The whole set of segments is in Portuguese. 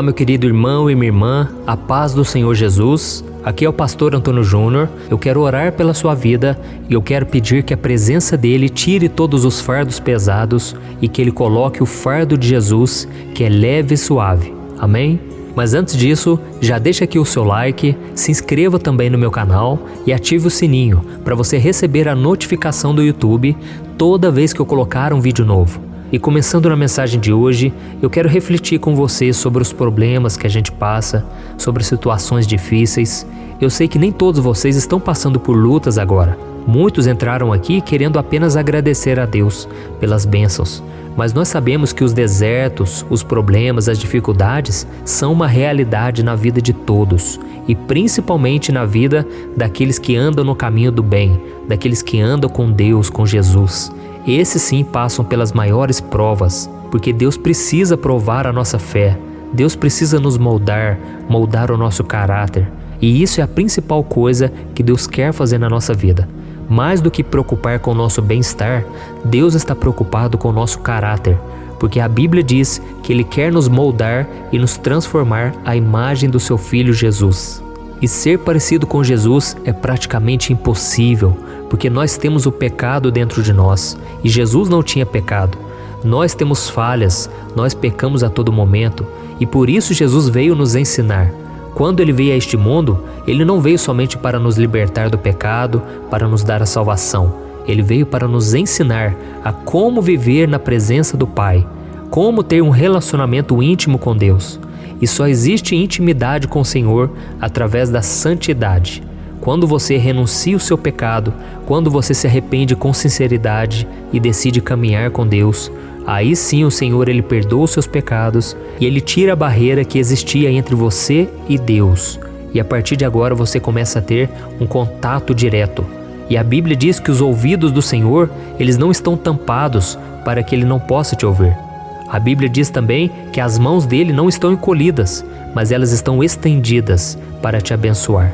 Olá, meu querido irmão e minha irmã, a paz do Senhor Jesus. Aqui é o pastor Antônio Júnior. Eu quero orar pela sua vida e eu quero pedir que a presença dele tire todos os fardos pesados e que ele coloque o fardo de Jesus, que é leve e suave. Amém? Mas antes disso, já deixa aqui o seu like, se inscreva também no meu canal e ative o sininho para você receber a notificação do YouTube toda vez que eu colocar um vídeo novo. E começando na mensagem de hoje, eu quero refletir com você sobre os problemas que a gente passa, sobre situações difíceis. Eu sei que nem todos vocês estão passando por lutas agora. Muitos entraram aqui querendo apenas agradecer a Deus pelas bênçãos. Mas nós sabemos que os desertos, os problemas, as dificuldades são uma realidade na vida de todos. E principalmente na vida daqueles que andam no caminho do bem, daqueles que andam com Deus, com Jesus. Esses sim passam pelas maiores provas, porque Deus precisa provar a nossa fé. Deus precisa nos moldar o nosso caráter. E isso é a principal coisa que Deus quer fazer na nossa vida. Mais do que preocupar com o nosso bem-estar, Deus está preocupado com o nosso caráter, porque a Bíblia diz que Ele quer nos moldar e nos transformar à imagem do seu Filho Jesus. E ser parecido com Jesus é praticamente impossível, porque nós temos o pecado dentro de nós, e Jesus não tinha pecado. Nós temos falhas, nós pecamos a todo momento, e por isso Jesus veio nos ensinar. Quando Ele veio a este mundo, Ele não veio somente para nos libertar do pecado, para nos dar a salvação. Ele veio para nos ensinar a como viver na presença do Pai, como ter um relacionamento íntimo com Deus. E só existe intimidade com o Senhor através da santidade. Quando você renuncia o seu pecado, quando você se arrepende com sinceridade e decide caminhar com Deus, aí sim o Senhor Ele perdoa os seus pecados e Ele tira a barreira que existia entre você e Deus. E a partir de agora você começa a ter um contato direto. E a Bíblia diz que os ouvidos do Senhor, eles não estão tampados para que Ele não possa te ouvir. A Bíblia diz também que as mãos dele não estão encolhidas, mas elas estão estendidas para te abençoar.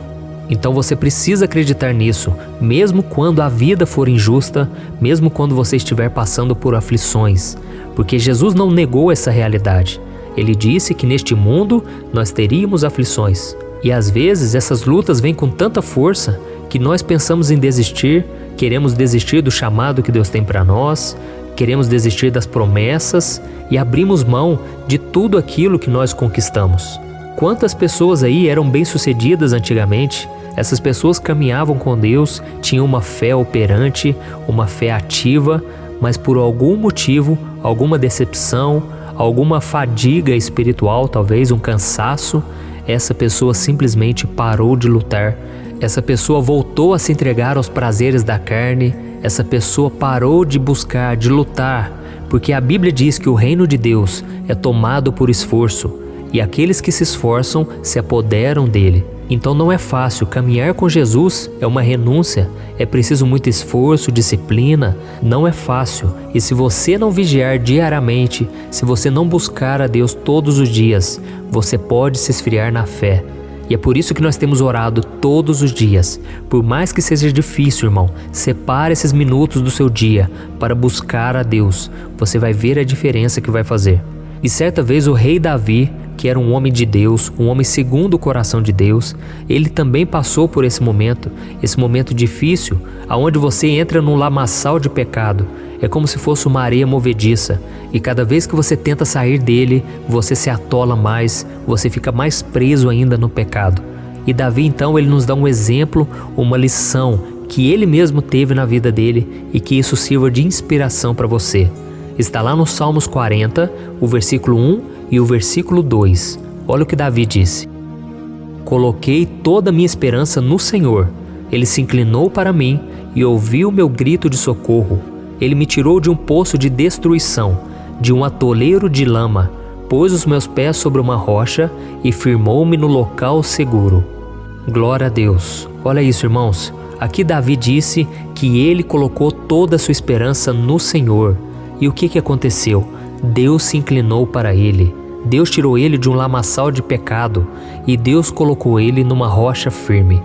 Então você precisa acreditar nisso, mesmo quando a vida for injusta, mesmo quando você estiver passando por aflições, porque Jesus não negou essa realidade. Ele disse que neste mundo nós teríamos aflições. E às vezes essas lutas vêm com tanta força que nós pensamos em desistir, queremos desistir do chamado que Deus tem para nós, queremos desistir das promessas e abrimos mão de tudo aquilo que nós conquistamos. Quantas pessoas aí eram bem-sucedidas antigamente? Essas pessoas caminhavam com Deus, tinham uma fé operante, uma fé ativa, mas por algum motivo, alguma decepção, alguma fadiga espiritual, talvez um cansaço, essa pessoa simplesmente parou de lutar. Essa pessoa voltou a se entregar aos prazeres da carne. Essa pessoa parou de buscar, de lutar, porque a Bíblia diz que o reino de Deus é tomado por esforço, e aqueles que se esforçam se apoderam dele. Então não é fácil, caminhar com Jesus é uma renúncia, é preciso muito esforço, disciplina, não é fácil. E se você não vigiar diariamente, se você não buscar a Deus todos os dias, você pode se esfriar na fé. E é por isso que nós temos orado todos os dias. Por mais que seja difícil, irmão, separe esses minutos do seu dia para buscar a Deus. Você vai ver a diferença que vai fazer. E certa vez o rei Davi, que era um homem de Deus, um homem segundo o coração de Deus, ele também passou por esse momento difícil, aonde você entra num lamaçal de pecado. É como se fosse uma areia movediça, e cada vez que você tenta sair dele, você se atola mais, você fica mais preso ainda no pecado. E Davi então ele nos dá um exemplo, uma lição que ele mesmo teve na vida dele e que isso sirva de inspiração para você. Está lá no Salmos 40, o versículo 1 e o versículo 2. Olha o que Davi disse: Coloquei toda a minha esperança no Senhor. Ele se inclinou para mim e ouviu meu grito de socorro. Ele me tirou de um poço de destruição, de um atoleiro de lama, pôs os meus pés sobre uma rocha e firmou-me no local seguro. Glória a Deus. Olha isso, irmãos. Aqui Davi disse que ele colocou toda a sua esperança no Senhor. E o que aconteceu? Deus se inclinou para ele. Deus tirou ele de um lamaçal de pecado e Deus colocou ele numa rocha firme.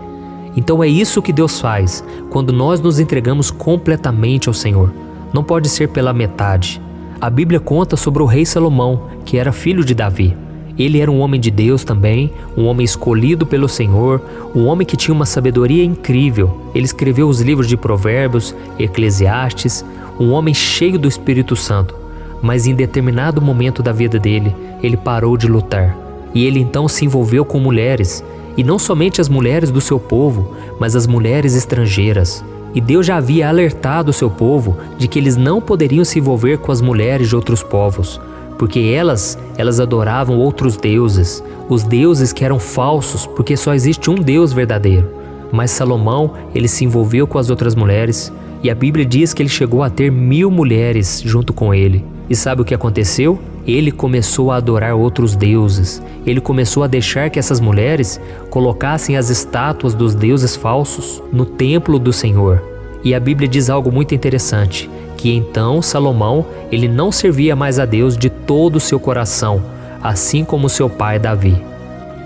Então é isso que Deus faz quando nós nos entregamos completamente ao Senhor. Não pode ser pela metade. A Bíblia conta sobre o rei Salomão, que era filho de Davi. Ele era um homem de Deus também, um homem escolhido pelo Senhor, um homem que tinha uma sabedoria incrível. Ele escreveu os livros de Provérbios, Eclesiastes, um homem cheio do Espírito Santo. Mas em determinado momento da vida dele, ele parou de lutar. E ele então se envolveu com mulheres, e não somente as mulheres do seu povo, mas as mulheres estrangeiras. E Deus já havia alertado o seu povo de que eles não poderiam se envolver com as mulheres de outros povos, porque elas adoravam outros deuses, os deuses que eram falsos, porque só existe um Deus verdadeiro. Mas Salomão, ele se envolveu com as outras mulheres, e a Bíblia diz que ele chegou a ter 1000 mulheres junto com ele. E sabe o que aconteceu? Ele começou a adorar outros deuses. Ele começou a deixar que essas mulheres colocassem as estátuas dos deuses falsos no templo do Senhor. E a Bíblia diz algo muito interessante, que então Salomão, ele não servia mais a Deus de todo o seu coração, assim como seu pai Davi.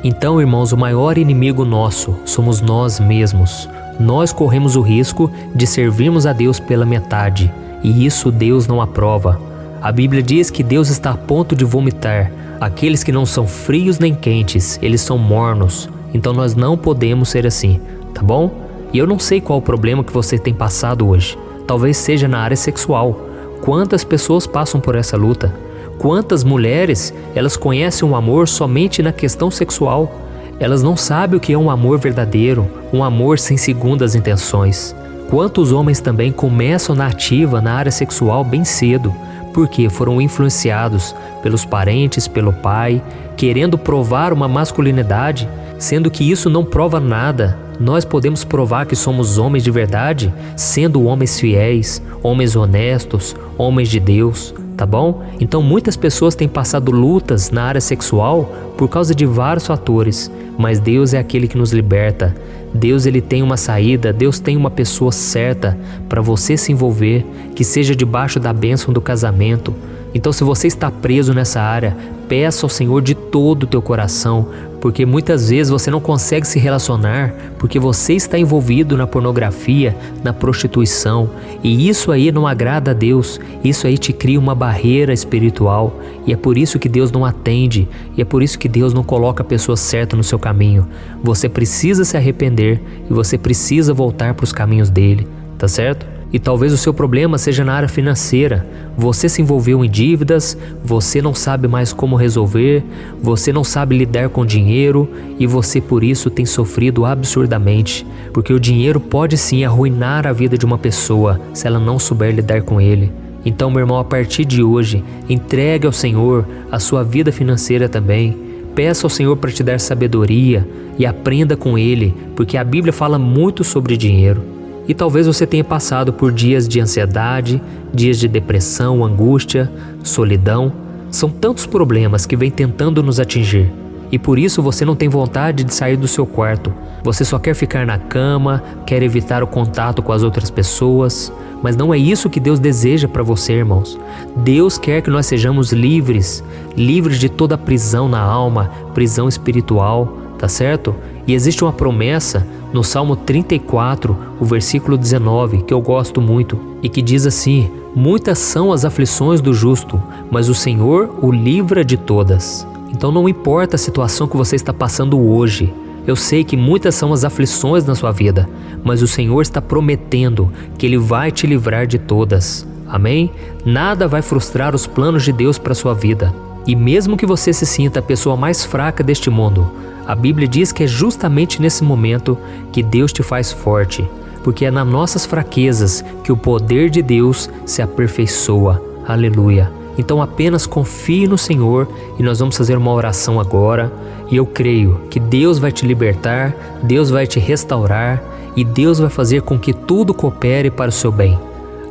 Então, irmãos, o maior inimigo nosso somos nós mesmos. Nós corremos o risco de servirmos a Deus pela metade, e isso Deus não aprova. A Bíblia diz que Deus está a ponto de vomitar aqueles que não são frios nem quentes, eles são mornos. Então nós não podemos ser assim, tá bom? E eu não sei qual o problema que você tem passado hoje. Talvez seja na área sexual. Quantas pessoas passam por essa luta? Quantas mulheres, elas conhecem o amor somente na questão sexual? Elas não sabem o que é um amor verdadeiro, um amor sem segundas intenções. Quantos homens também começam na ativa na área sexual bem cedo, porque foram influenciados pelos parentes, pelo pai, querendo provar uma masculinidade, sendo que isso não prova nada. Nós podemos provar que somos homens de verdade, sendo homens fiéis, homens honestos, homens de Deus, tá bom? Então muitas pessoas têm passado lutas na área sexual por causa de vários fatores, mas Deus é aquele que nos liberta. Deus, ele tem uma saída, Deus tem uma pessoa certa para você se envolver, que seja debaixo da bênção do casamento. Então, se você está preso nessa área, peça ao Senhor de todo o teu coração, porque muitas vezes você não consegue se relacionar porque você está envolvido na pornografia, na prostituição, e isso aí não agrada a Deus, isso aí te cria uma barreira espiritual, e é por isso que Deus não atende, e é por isso que Deus não coloca a pessoa certa no seu caminho. Você precisa se arrepender e você precisa voltar para os caminhos dele, tá certo? E talvez o seu problema seja na área financeira. Você se envolveu em dívidas, você não sabe mais como resolver, você não sabe lidar com dinheiro e você por isso tem sofrido absurdamente. Porque o dinheiro pode sim arruinar a vida de uma pessoa se ela não souber lidar com ele. Então, meu irmão, a partir de hoje, entregue ao Senhor a sua vida financeira também. Peça ao Senhor para te dar sabedoria e aprenda com Ele, porque a Bíblia fala muito sobre dinheiro. E talvez você tenha passado por dias de ansiedade, dias de depressão, angústia, solidão. São tantos problemas que vêm tentando nos atingir. E por isso você não tem vontade de sair do seu quarto. Você só quer ficar na cama, quer evitar o contato com as outras pessoas. Mas não é isso que Deus deseja para você, irmãos. Deus quer que nós sejamos livres, livres de toda prisão na alma, prisão espiritual, tá certo? E existe uma promessa no Salmo 34, o versículo 19, que eu gosto muito, e que diz assim: muitas são as aflições do justo, mas o Senhor o livra de todas. Então não importa a situação que você está passando hoje, eu sei que muitas são as aflições na sua vida, mas o Senhor está prometendo que Ele vai te livrar de todas. Amém? Nada vai frustrar os planos de Deus para a sua vida. E mesmo que você se sinta a pessoa mais fraca deste mundo, a Bíblia diz que é justamente nesse momento que Deus te faz forte, porque é nas nossas fraquezas que o poder de Deus se aperfeiçoa. Aleluia! Então apenas confie no Senhor e nós vamos fazer uma oração agora. E eu creio que Deus vai te libertar, Deus vai te restaurar e Deus vai fazer com que tudo coopere para o seu bem.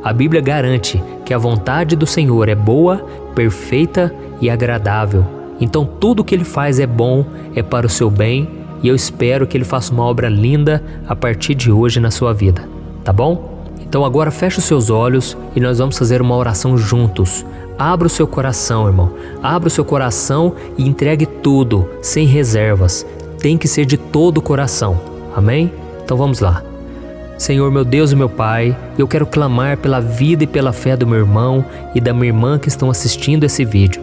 A Bíblia garante que a vontade do Senhor é boa, perfeita e agradável. Então tudo que Ele faz é bom, é para o seu bem, e eu espero que Ele faça uma obra linda a partir de hoje na sua vida, tá bom? Então agora feche os seus olhos e nós vamos fazer uma oração juntos. Abra o seu coração, irmão, abra o seu coração e entregue tudo, sem reservas. Tem que ser de todo o coração, amém? Então vamos lá. Senhor, meu Deus e meu Pai, eu quero clamar pela vida e pela fé do meu irmão e da minha irmã que estão assistindo esse vídeo.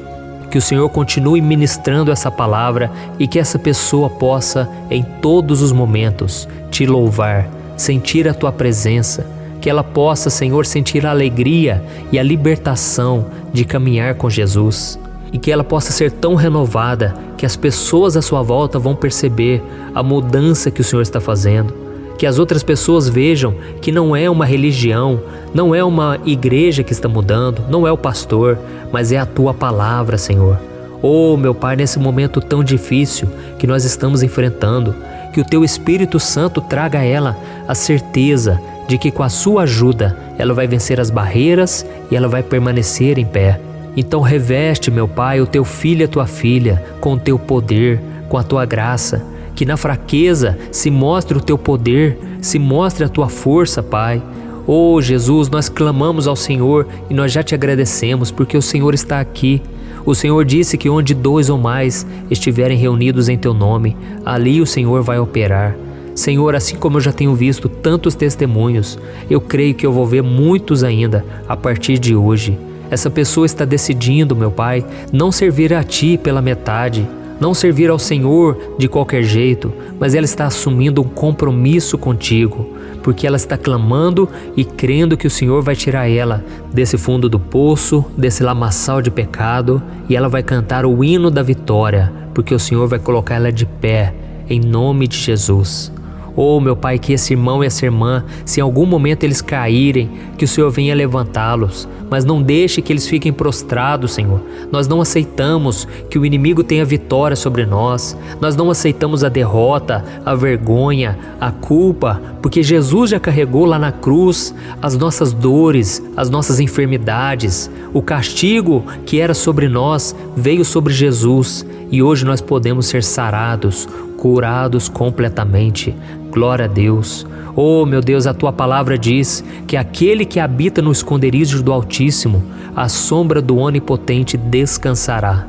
que o Senhor continue ministrando essa palavra e que essa pessoa possa, em todos os momentos, te louvar, sentir a tua presença, que ela possa, Senhor, sentir a alegria e a libertação de caminhar com Jesus, e que ela possa ser tão renovada que as pessoas à sua volta vão perceber a mudança que o Senhor está fazendo, que as outras pessoas vejam que não é uma religião, não é uma igreja que está mudando, não é o pastor, mas é a tua palavra, Senhor. Oh, meu Pai, nesse momento tão difícil que nós estamos enfrentando, que o teu Espírito Santo traga a ela a certeza de que com a sua ajuda ela vai vencer as barreiras e ela vai permanecer em pé. Então reveste, meu Pai, o teu filho e a tua filha com o teu poder, com a tua graça, que na fraqueza se mostre o teu poder, se mostre a tua força, Pai. Oh, Jesus, nós clamamos ao Senhor e nós já te agradecemos porque o Senhor está aqui. O Senhor disse que onde 2 ou mais estiverem reunidos em teu nome, ali o Senhor vai operar. Senhor, assim como eu já tenho visto tantos testemunhos, eu creio que eu vou ver muitos ainda a partir de hoje. Essa pessoa está decidindo, meu Pai, não servir a Ti pela metade, não servir ao Senhor de qualquer jeito, mas ela está assumindo um compromisso contigo, porque ela está clamando e crendo que o Senhor vai tirar ela desse fundo do poço, desse lamaçal de pecado, e ela vai cantar o hino da vitória, porque o Senhor vai colocar ela de pé, em nome de Jesus. Oh, meu Pai, que esse irmão e essa irmã, se em algum momento eles caírem, que o Senhor venha levantá-los, mas não deixe que eles fiquem prostrados, Senhor. Nós não aceitamos que o inimigo tenha vitória sobre nós, nós não aceitamos a derrota, a vergonha, a culpa, porque Jesus já carregou lá na cruz as nossas dores, as nossas enfermidades. O castigo que era sobre nós veio sobre Jesus e hoje nós podemos ser sarados, curados completamente. Glória a Deus. Oh, meu Deus, a tua palavra diz que aquele que habita no esconderijo do Altíssimo, à sombra do Onipotente descansará.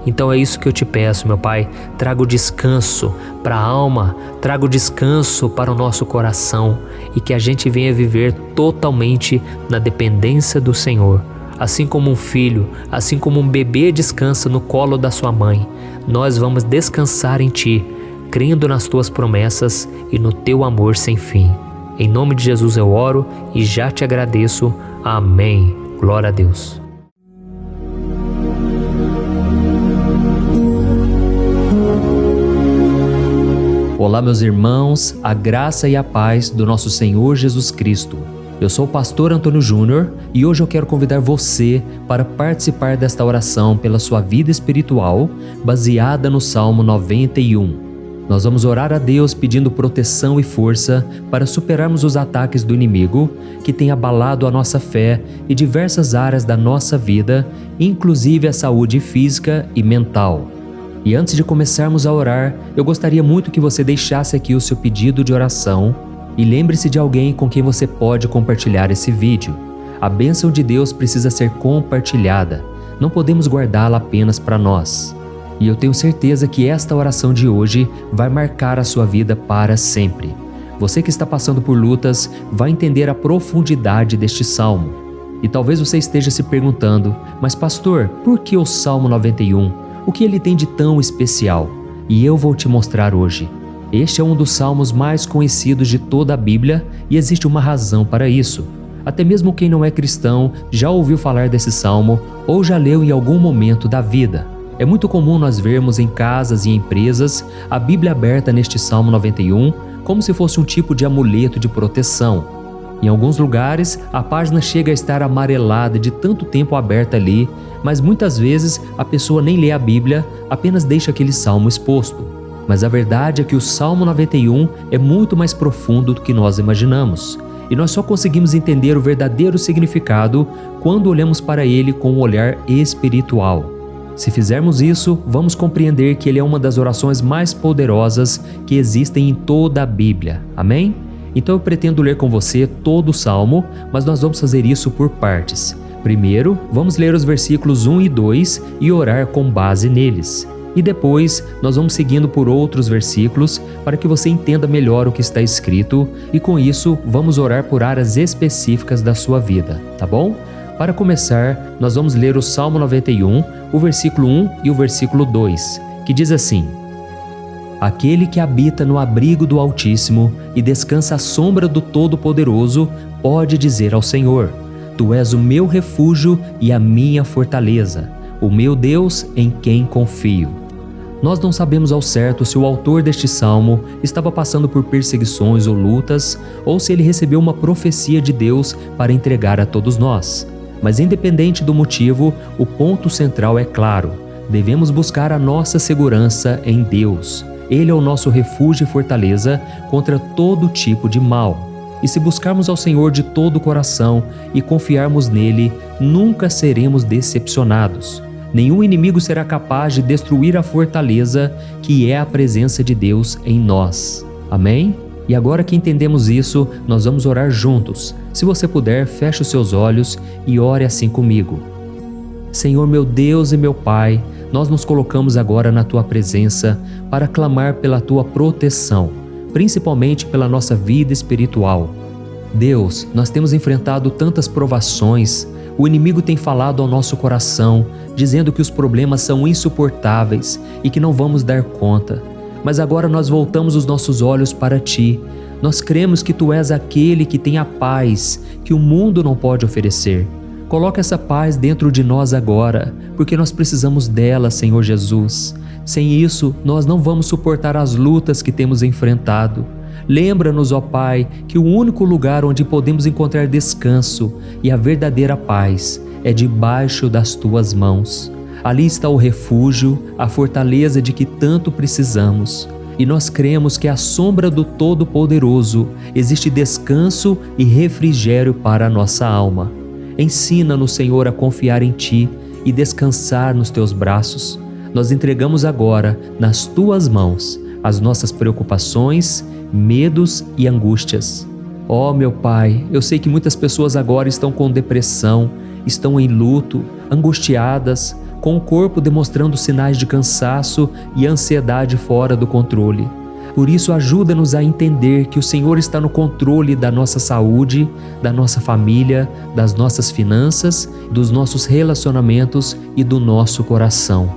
Então é isso que eu te peço, meu Pai. Traga o descanso para a alma, traga o descanso para o nosso coração e que a gente venha viver totalmente na dependência do Senhor. Assim como um filho, assim como um bebê descansa no colo da sua mãe, nós vamos descansar em Ti, crendo nas Tuas promessas e no Teu amor sem fim. Em nome de Jesus eu oro e já te agradeço. Amém. Glória a Deus. Olá, meus irmãos, a graça e a paz do nosso Senhor Jesus Cristo. Eu sou o pastor Antônio Júnior e hoje eu quero convidar você para participar desta oração pela sua vida espiritual, baseada no Salmo 91. Nós vamos orar a Deus pedindo proteção e força para superarmos os ataques do inimigo que tem abalado a nossa fé e diversas áreas da nossa vida, inclusive a saúde física e mental. E antes de começarmos a orar, eu gostaria muito que você deixasse aqui o seu pedido de oração e lembre-se de alguém com quem você pode compartilhar esse vídeo. A bênção de Deus precisa ser compartilhada, não podemos guardá-la apenas para nós. E eu tenho certeza que esta oração de hoje vai marcar a sua vida para sempre. Você que está passando por lutas vai entender a profundidade deste salmo. E talvez você esteja se perguntando, mas pastor, por que o Salmo 91? O que ele tem de tão especial? E eu vou te mostrar hoje. Este é um dos salmos mais conhecidos de toda a Bíblia e existe uma razão para isso. Até mesmo quem não é cristão já ouviu falar desse salmo ou já leu em algum momento da vida. É muito comum nós vermos em casas e empresas a Bíblia aberta neste Salmo 91 como se fosse um tipo de amuleto de proteção. Em alguns lugares, a página chega a estar amarelada de tanto tempo aberta ali, mas muitas vezes a pessoa nem lê a Bíblia, apenas deixa aquele salmo exposto. Mas a verdade é que o Salmo 91 é muito mais profundo do que nós imaginamos. E nós só conseguimos entender o verdadeiro significado quando olhamos para ele com um olhar espiritual. Se fizermos isso, vamos compreender que ele é uma das orações mais poderosas que existem em toda a Bíblia. Amém? Então eu pretendo ler com você todo o Salmo, mas nós vamos fazer isso por partes. Primeiro, vamos ler os versículos 1 e 2 e orar com base neles. E depois, nós vamos seguindo por outros versículos para que você entenda melhor o que está escrito e com isso, vamos orar por áreas específicas da sua vida, tá bom? Para começar, nós vamos ler o Salmo 91, o versículo 1 e o versículo 2, que diz assim: Aquele que habita no abrigo do Altíssimo e descansa à sombra do Todo-Poderoso pode dizer ao Senhor: Tu és o meu refúgio e a minha fortaleza, o meu Deus em quem confio. Nós não sabemos ao certo se o autor deste salmo estava passando por perseguições ou lutas, ou se ele recebeu uma profecia de Deus para entregar a todos nós. Mas independente do motivo, o ponto central é claro: devemos buscar a nossa segurança em Deus. Ele é o nosso refúgio e fortaleza contra todo tipo de mal. E se buscarmos ao Senhor de todo o coração e confiarmos nele, nunca seremos decepcionados. Nenhum inimigo será capaz de destruir a fortaleza que é a presença de Deus em nós. Amém? E agora que entendemos isso, nós vamos orar juntos. Se você puder, feche os seus olhos e ore assim comigo. Senhor meu Deus e meu Pai, nós nos colocamos agora na Tua presença para clamar pela Tua proteção, principalmente pela nossa vida espiritual. Deus, nós temos enfrentado tantas provações, o inimigo tem falado ao nosso coração, dizendo que os problemas são insuportáveis e que não vamos dar conta. Mas agora nós voltamos os nossos olhos para Ti. Nós cremos que Tu és aquele que tem a paz que o mundo não pode oferecer. Coloca essa paz dentro de nós agora, porque nós precisamos dela, Senhor Jesus. Sem isso, nós não vamos suportar as lutas que temos enfrentado. Lembra-nos, ó Pai, que o único lugar onde podemos encontrar descanso e a verdadeira paz é debaixo das Tuas mãos. Ali está o refúgio, a fortaleza de que tanto precisamos. E nós cremos que à sombra do Todo-Poderoso existe descanso e refrigério para a nossa alma. Ensina-nos, Senhor, a confiar em Ti e descansar nos Teus braços. Nós entregamos agora, nas Tuas mãos, as nossas preocupações, medos e angústias. Ó meu Pai, eu sei que muitas pessoas agora estão com depressão, estão em luto, angustiadas, com o corpo demonstrando sinais de cansaço e ansiedade fora do controle. Por isso, ajuda-nos a entender que o Senhor está no controle da nossa saúde, da nossa família, das nossas finanças, dos nossos relacionamentos e do nosso coração.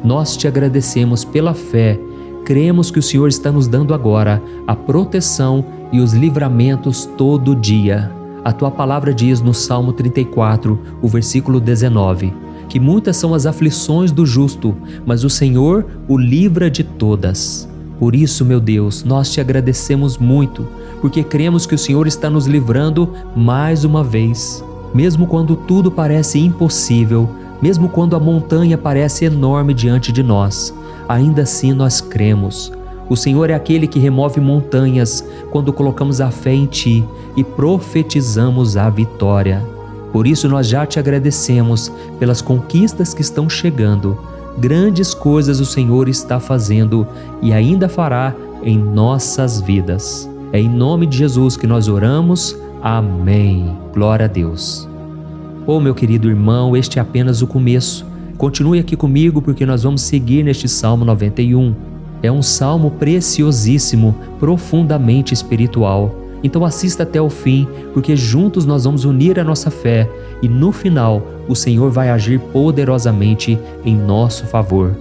Nós Te agradecemos pela fé. Cremos que o Senhor está nos dando agora a proteção e os livramentos todo dia. A Tua palavra diz no Salmo 34, o versículo 19, que muitas são as aflições do justo, mas o Senhor o livra de todas. Por isso, meu Deus, nós Te agradecemos muito, porque cremos que o Senhor está nos livrando mais uma vez. Mesmo quando tudo parece impossível, mesmo quando a montanha parece enorme diante de nós, ainda assim nós cremos. O Senhor é aquele que remove montanhas quando colocamos a fé em Ti e profetizamos a vitória. Por isso nós já Te agradecemos pelas conquistas que estão chegando. Grandes coisas o Senhor está fazendo e ainda fará em nossas vidas. É em nome de Jesus que nós oramos. Amém. Glória a Deus. Oh, meu querido irmão, este é apenas o começo. Continue aqui comigo porque nós vamos seguir neste Salmo 91. É um salmo preciosíssimo, profundamente espiritual. Então assista até o fim, porque juntos nós vamos unir a nossa fé e no final o Senhor vai agir poderosamente em nosso favor.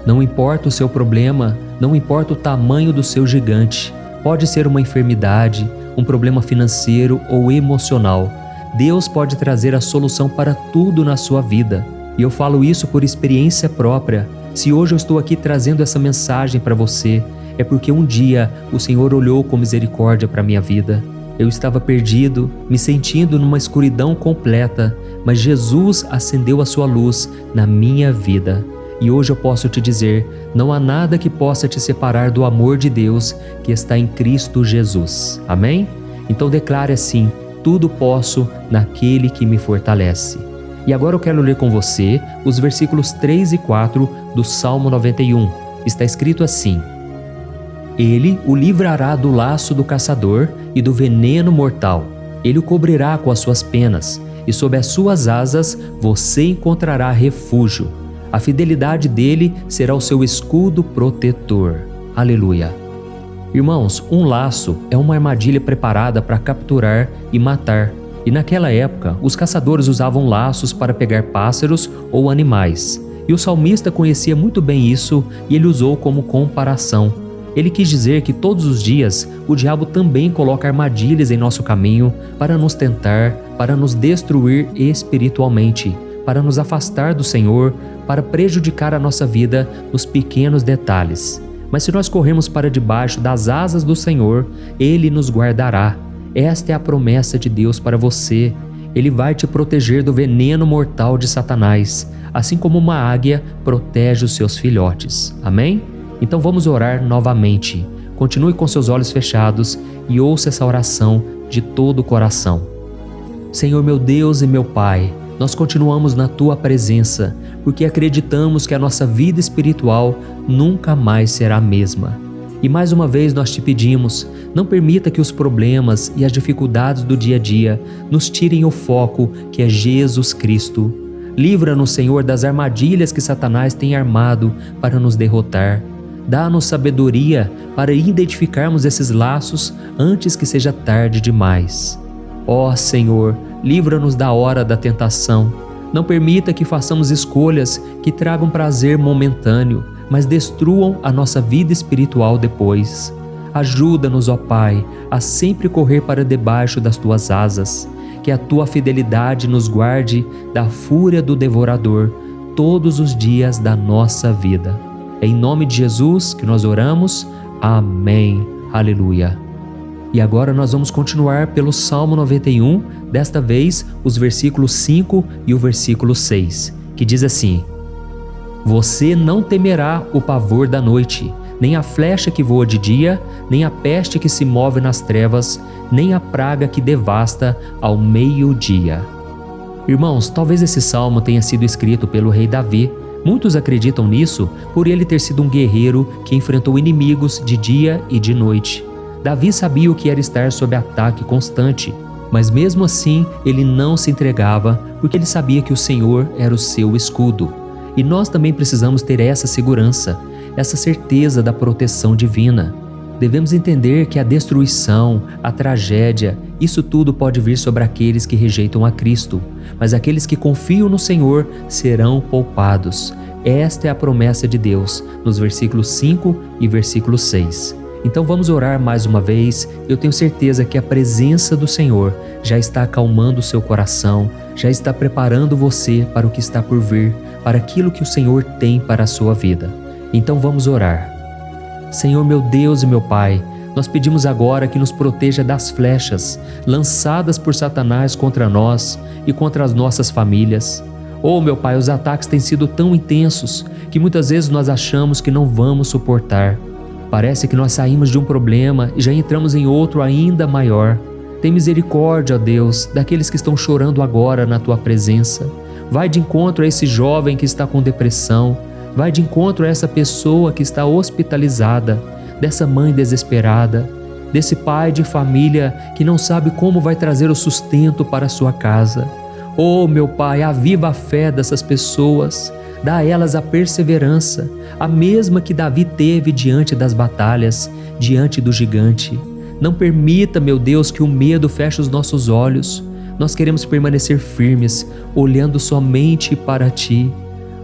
Não importa o seu problema, não importa o tamanho do seu gigante. Pode ser uma enfermidade, um problema financeiro ou emocional. Deus pode trazer a solução para tudo na sua vida. E eu falo isso por experiência própria. Se hoje eu estou aqui trazendo essa mensagem para você, é porque um dia o Senhor olhou com misericórdia para a minha vida. Eu estava perdido, me sentindo numa escuridão completa, mas Jesus acendeu a sua luz na minha vida. E hoje eu posso te dizer, não há nada que possa te separar do amor de Deus que está em Cristo Jesus. Amém? Então declare assim: tudo posso naquele que me fortalece. E agora eu quero ler com você os versículos 3 e 4 do Salmo 91. Está escrito assim: Ele o livrará do laço do caçador e do veneno mortal. Ele o cobrirá com as suas penas, e sob as suas asas você encontrará refúgio. A fidelidade dele será o seu escudo protetor. Aleluia. Irmãos, um laço é uma armadilha preparada para capturar e matar. E naquela época, os caçadores usavam laços para pegar pássaros ou animais. E o salmista conhecia muito bem isso e ele usou como comparação. Ele quis dizer que todos os dias o diabo também coloca armadilhas em nosso caminho para nos tentar, para nos destruir espiritualmente, para nos afastar do Senhor, para prejudicar a nossa vida nos pequenos detalhes. Mas se nós corrermos para debaixo das asas do Senhor, Ele nos guardará. Esta é a promessa de Deus para você. Ele vai te proteger do veneno mortal de Satanás, assim como uma águia protege os seus filhotes. Amém? Então vamos orar novamente. Continue com seus olhos fechados e ouça essa oração de todo o coração. Senhor meu Deus e meu Pai, nós continuamos na Tua presença, porque acreditamos que a nossa vida espiritual nunca mais será a mesma. E mais uma vez nós te pedimos, não permita que os problemas e as dificuldades do dia a dia nos tirem o foco que é Jesus Cristo. Livra-nos, Senhor, das armadilhas que Satanás tem armado para nos derrotar. Dá-nos sabedoria para identificarmos esses laços antes que seja tarde demais. Ó Senhor, livra-nos da hora da tentação. Não permita que façamos escolhas que tragam prazer momentâneo, mas destruam a nossa vida espiritual depois. Ajuda-nos, ó Pai, a sempre correr para debaixo das Tuas asas. Que a Tua fidelidade nos guarde da fúria do devorador todos os dias da nossa vida. É em nome de Jesus que nós oramos. Amém. Aleluia. E agora nós vamos continuar pelo Salmo 91, desta vez os versículos 5 e o versículo 6, que diz assim: Você não temerá o pavor da noite, nem a flecha que voa de dia, nem a peste que se move nas trevas, nem a praga que devasta ao meio-dia. Irmãos, talvez esse salmo tenha sido escrito pelo rei Davi. Muitos acreditam nisso por ele ter sido um guerreiro que enfrentou inimigos de dia e de noite. Davi sabia o que era estar sob ataque constante, mas mesmo assim ele não se entregava porque ele sabia que o Senhor era o seu escudo. E nós também precisamos ter essa segurança, essa certeza da proteção divina. Devemos entender que a destruição, a tragédia, isso tudo pode vir sobre aqueles que rejeitam a Cristo, mas aqueles que confiam no Senhor serão poupados. Esta é a promessa de Deus, nos versículos 5 e versículo 6. Então vamos orar mais uma vez. Eu tenho certeza que a presença do Senhor já está acalmando o seu coração, já está preparando você para o que está por vir, para aquilo que o Senhor tem para a sua vida. Então vamos orar. Senhor meu Deus e meu Pai, nós pedimos agora que nos proteja das flechas lançadas por Satanás contra nós e contra as nossas famílias. Oh meu Pai, os ataques têm sido tão intensos que muitas vezes nós achamos que não vamos suportar. Parece que nós saímos de um problema e já entramos em outro ainda maior. Tem misericórdia, ó Deus, daqueles que estão chorando agora na Tua presença. Vai de encontro a esse jovem que está com depressão. Vai de encontro a essa pessoa que está hospitalizada, dessa mãe desesperada, desse pai de família que não sabe como vai trazer o sustento para a sua casa. Oh, meu Pai, aviva a fé dessas pessoas, dá a elas a perseverança, a mesma que Davi teve diante das batalhas, diante do gigante. Não permita, meu Deus, que o medo feche os nossos olhos. Nós queremos permanecer firmes, olhando somente para Ti.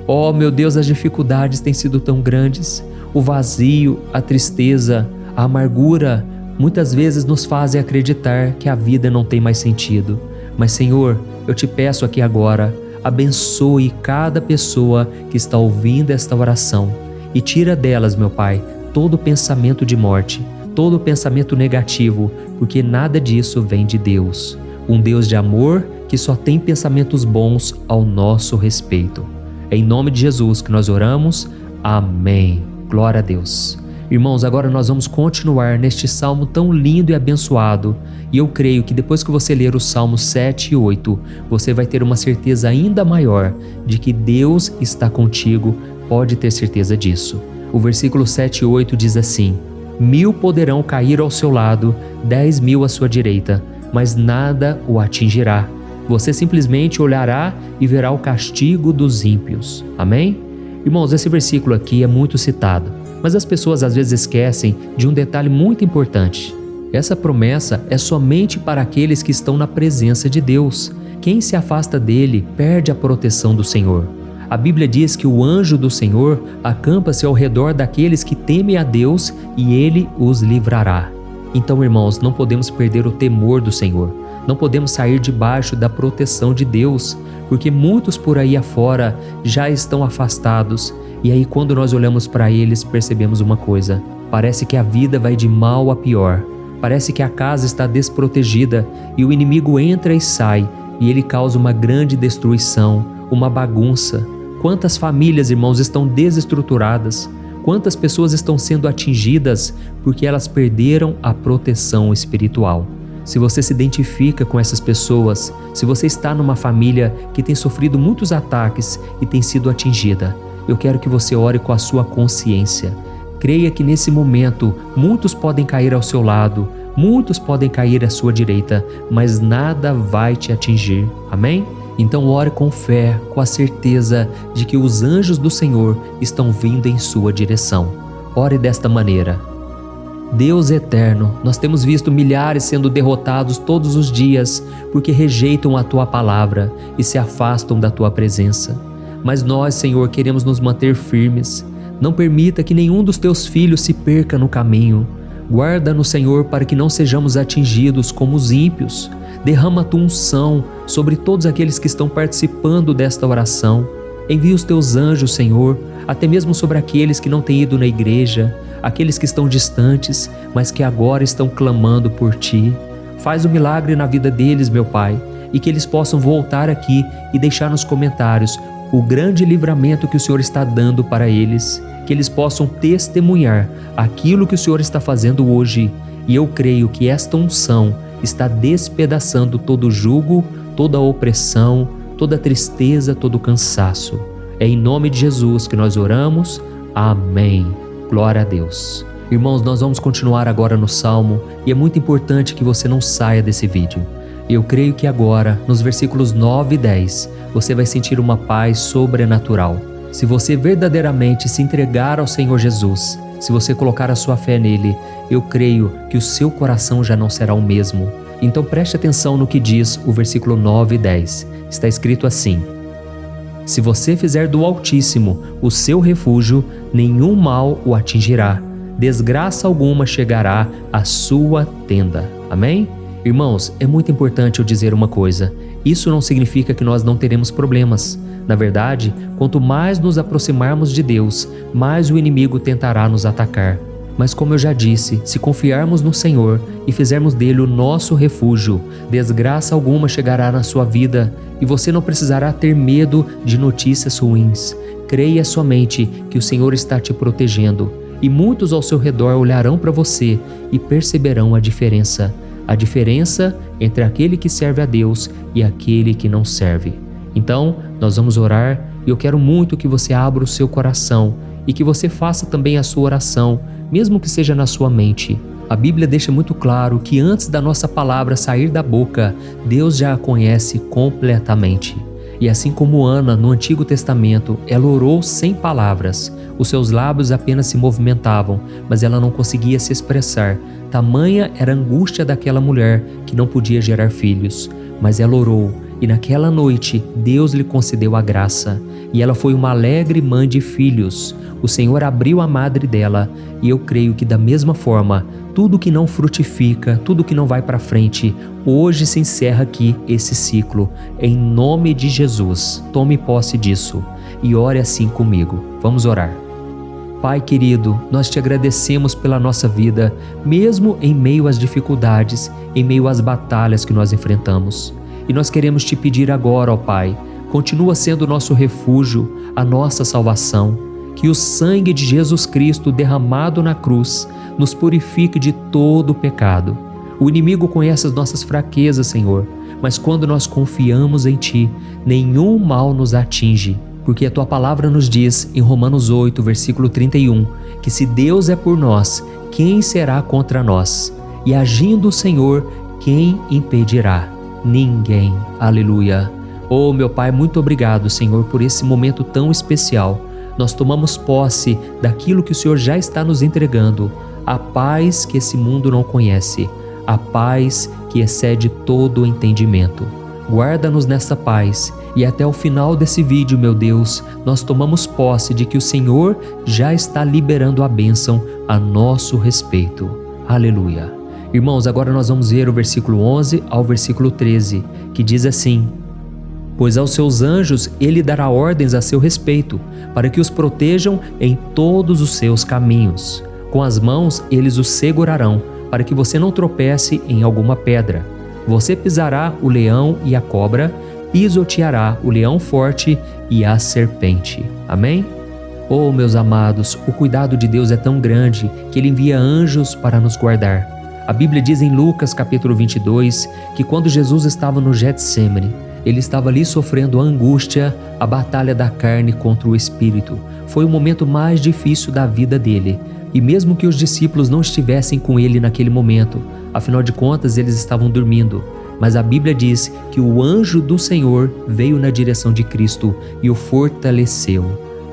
Oh, meu Deus, as dificuldades têm sido tão grandes. O vazio, a tristeza, a amargura, muitas vezes nos fazem acreditar que a vida não tem mais sentido. Mas, Senhor, eu te peço aqui agora, abençoe cada pessoa que está ouvindo esta oração e tira delas, meu Pai, todo pensamento de morte, todo pensamento negativo, porque nada disso vem de Deus. Um Deus de amor que só tem pensamentos bons ao nosso respeito. É em nome de Jesus que nós oramos. Amém. Glória a Deus. Irmãos, agora nós vamos continuar neste salmo tão lindo e abençoado. E eu creio que depois que você ler os salmos 7 e 8, você vai ter uma certeza ainda maior de que Deus está contigo. Pode ter certeza disso. O versículo 7 e 8 diz assim: 1000 poderão cair ao seu lado, 10.000 à sua direita, mas nada o atingirá. Você simplesmente olhará e verá o castigo dos ímpios. Amém? Irmãos, esse versículo aqui é muito citado, mas as pessoas às vezes esquecem de um detalhe muito importante. Essa promessa é somente para aqueles que estão na presença de Deus. Quem se afasta dele perde a proteção do Senhor. A Bíblia diz que o anjo do Senhor acampa-se ao redor daqueles que temem a Deus e ele os livrará. Então, irmãos, não podemos perder o temor do Senhor. Não podemos sair debaixo da proteção de Deus, porque muitos por aí afora já estão afastados. E aí, quando nós olhamos para eles, percebemos uma coisa: parece que a vida vai de mal a pior. Parece que a casa está desprotegida e o inimigo entra e sai e ele causa uma grande destruição, uma bagunça. Quantas famílias, irmãos, estão desestruturadas? Quantas pessoas estão sendo atingidas porque elas perderam a proteção espiritual? Se você se identifica com essas pessoas, se você está numa família que tem sofrido muitos ataques e tem sido atingida, eu quero que você ore com a sua consciência. Creia que nesse momento muitos podem cair ao seu lado, muitos podem cair à sua direita, mas nada vai te atingir. Amém? Então ore com fé, com a certeza de que os anjos do Senhor estão vindo em sua direção. Ore desta maneira: Deus eterno, nós temos visto milhares sendo derrotados todos os dias porque rejeitam a Tua palavra e se afastam da Tua presença. Mas nós, Senhor, queremos nos manter firmes. Não permita que nenhum dos Teus filhos se perca no caminho. Guarda-nos, Senhor, para que não sejamos atingidos como os ímpios. Derrama a Tua unção sobre todos aqueles que estão participando desta oração. Envia os Teus anjos, Senhor, até mesmo sobre aqueles que não têm ido na igreja, aqueles que estão distantes, mas que agora estão clamando por Ti. Faz um milagre na vida deles, meu Pai, e que eles possam voltar aqui e deixar nos comentários o grande livramento que o Senhor está dando para eles, que eles possam testemunhar aquilo que o Senhor está fazendo hoje. E eu creio que esta unção está despedaçando todo o jugo, toda a opressão, toda a tristeza, todo o cansaço. É em nome de Jesus que nós oramos. Amém. Glória a Deus. Irmãos, nós vamos continuar agora no Salmo e é muito importante que você não saia desse vídeo. Eu creio que agora, nos versículos 9 e 10, você vai sentir uma paz sobrenatural. Se você verdadeiramente se entregar ao Senhor Jesus, se você colocar a sua fé nele, eu creio que o seu coração já não será o mesmo. Então preste atenção no que diz o versículo 9 e 10. Está escrito assim: Se você fizer do Altíssimo o seu refúgio, nenhum mal o atingirá, desgraça alguma chegará à sua tenda. Amém? Irmãos, é muito importante eu dizer uma coisa: isso não significa que nós não teremos problemas. Na verdade, quanto mais nos aproximarmos de Deus, mais o inimigo tentará nos atacar. Mas como eu já disse, se confiarmos no Senhor e fizermos dele o nosso refúgio, desgraça alguma chegará na sua vida e você não precisará ter medo de notícias ruins. Creia somente que o Senhor está te protegendo e muitos ao seu redor olharão para você e perceberão a diferença entre aquele que serve a Deus e aquele que não serve. Então, nós vamos orar e eu quero muito que você abra o seu coração e que você faça também a sua oração, mesmo que seja na sua mente. A Bíblia deixa muito claro que antes da nossa palavra sair da boca, Deus já a conhece completamente. E assim como Ana, no Antigo Testamento, ela orou sem palavras. Os seus lábios apenas se movimentavam, mas ela não conseguia se expressar. Tamanha era a angústia daquela mulher que não podia gerar filhos. Mas ela orou, e naquela noite Deus lhe concedeu a graça. E ela foi uma alegre mãe de filhos. O Senhor abriu a madre dela, e eu creio que da mesma forma, tudo que não frutifica, tudo que não vai para frente, hoje se encerra aqui esse ciclo. Em nome de Jesus, tome posse disso e ore assim comigo. Vamos orar. Pai querido, nós te agradecemos pela nossa vida, mesmo em meio às dificuldades, em meio às batalhas que nós enfrentamos. E nós queremos te pedir agora, ó Pai, continua sendo o nosso refúgio, a nossa salvação. Que o sangue de Jesus Cristo derramado na cruz nos purifique de todo o pecado. O inimigo conhece as nossas fraquezas, Senhor, mas quando nós confiamos em Ti, nenhum mal nos atinge. Porque a Tua palavra nos diz, em Romanos 8, versículo 31, que se Deus é por nós, quem será contra nós? E agindo o Senhor, quem impedirá? Ninguém. Aleluia. Oh, meu Pai, muito obrigado, Senhor, por esse momento tão especial. Nós tomamos posse daquilo que o Senhor já está nos entregando, a paz que esse mundo não conhece, a paz que excede todo o entendimento. Guarda-nos nessa paz e até o final desse vídeo, meu Deus, nós tomamos posse de que o Senhor já está liberando a bênção a nosso respeito. Aleluia. Irmãos, agora nós vamos ver o versículo 11 ao versículo 13, que diz assim: Pois aos seus anjos ele dará ordens a seu respeito, para que os protejam em todos os seus caminhos. Com as mãos eles os segurarão, para que você não tropece em alguma pedra. Você pisará o leão e a cobra, pisoteará o leão forte e a serpente. Amém? Oh, meus amados, o cuidado de Deus é tão grande que Ele envia anjos para nos guardar. A Bíblia diz em Lucas capítulo 22 que quando Jesus estava no Getsêmani, Ele estava ali sofrendo a angústia, a batalha da carne contra o Espírito. Foi o momento mais difícil da vida dele. E mesmo que os discípulos não estivessem com ele naquele momento, afinal de contas eles estavam dormindo, mas a Bíblia diz que o anjo do Senhor veio na direção de Cristo e o fortaleceu.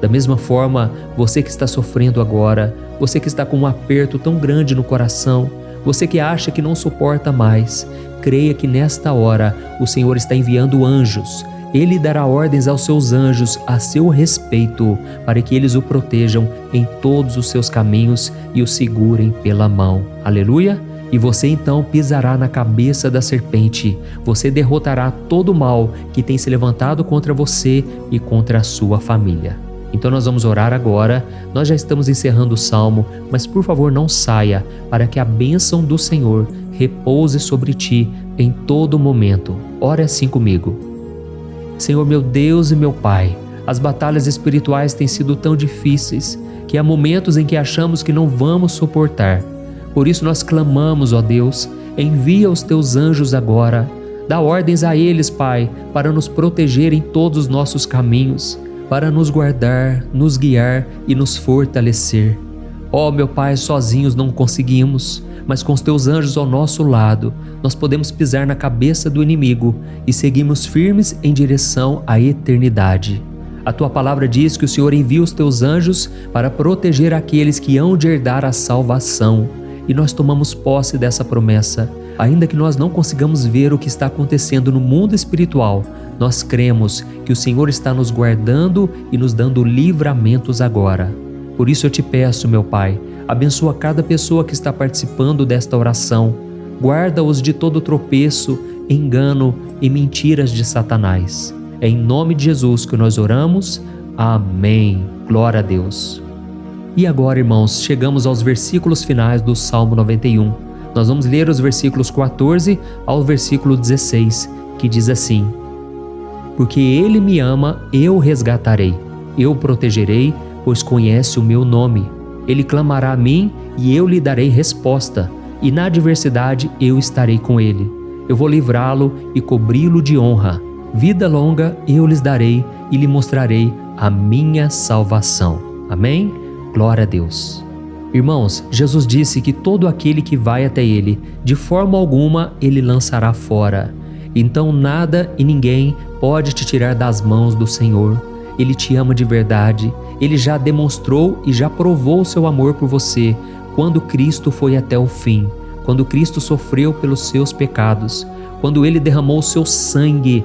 Da mesma forma, você que está sofrendo agora, você que está com um aperto tão grande no coração, você que acha que não suporta mais, creia que nesta hora o Senhor está enviando anjos. Ele dará ordens aos seus anjos a seu respeito, para que eles o protejam em todos os seus caminhos e o segurem pela mão. Aleluia! E você então pisará na cabeça da serpente. Você derrotará todo o mal que tem se levantado contra você e contra a sua família. Então nós vamos orar agora. Nós já estamos encerrando o salmo, mas por favor não saia, para que a bênção do Senhor repouse sobre ti em todo momento. Ore assim comigo. Senhor, meu Deus e meu Pai, as batalhas espirituais têm sido tão difíceis que há momentos em que achamos que não vamos suportar. Por isso nós clamamos, ó Deus, envia os teus anjos agora. Dá ordens a eles, Pai, para nos proteger em todos os nossos caminhos, para nos guardar, nos guiar e nos fortalecer. Ó meu Pai, sozinhos não conseguimos, mas com os teus anjos ao nosso lado, nós podemos pisar na cabeça do inimigo e seguirmos firmes em direção à eternidade. A tua palavra diz que o Senhor envia os teus anjos para proteger aqueles que hão de herdar a salvação. E nós tomamos posse dessa promessa. Ainda que nós não consigamos ver o que está acontecendo no mundo espiritual, nós cremos que o Senhor está nos guardando e nos dando livramentos agora. Por isso eu te peço, meu Pai, abençoa cada pessoa que está participando desta oração. Guarda-os de todo tropeço, engano e mentiras de Satanás. É em nome de Jesus que nós oramos. Amém. Glória a Deus. E agora, irmãos, chegamos aos versículos finais do Salmo 91. Nós vamos ler os versículos 14 ao versículo 16, que diz assim: Porque Ele me ama, eu o resgatarei, eu o protegerei, pois conhece o meu nome. Ele clamará a mim e eu lhe darei resposta, e na adversidade eu estarei com ele. Eu vou livrá-lo e cobri-lo de honra. Vida longa eu lhes darei e lhe mostrarei a minha salvação. Amém? Glória a Deus. Irmãos, Jesus disse que todo aquele que vai até ele, de forma alguma ele lançará fora. Então nada e ninguém pode te tirar das mãos do Senhor. Ele te ama de verdade. Ele já demonstrou e já provou o seu amor por você quando Cristo foi até o fim, quando Cristo sofreu pelos seus pecados, quando Ele derramou o seu sangue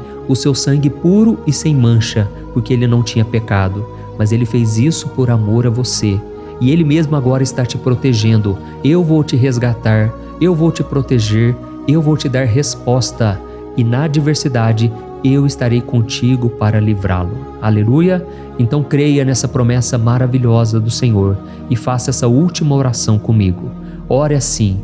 puro e sem mancha, porque Ele não tinha pecado, mas Ele fez isso por amor a você. E Ele mesmo agora está te protegendo. Eu vou te resgatar, eu vou te proteger, eu vou te dar resposta, e na adversidade eu estarei contigo para livrá-lo. Aleluia! Então creia nessa promessa maravilhosa do Senhor e faça essa última oração comigo. Ore assim: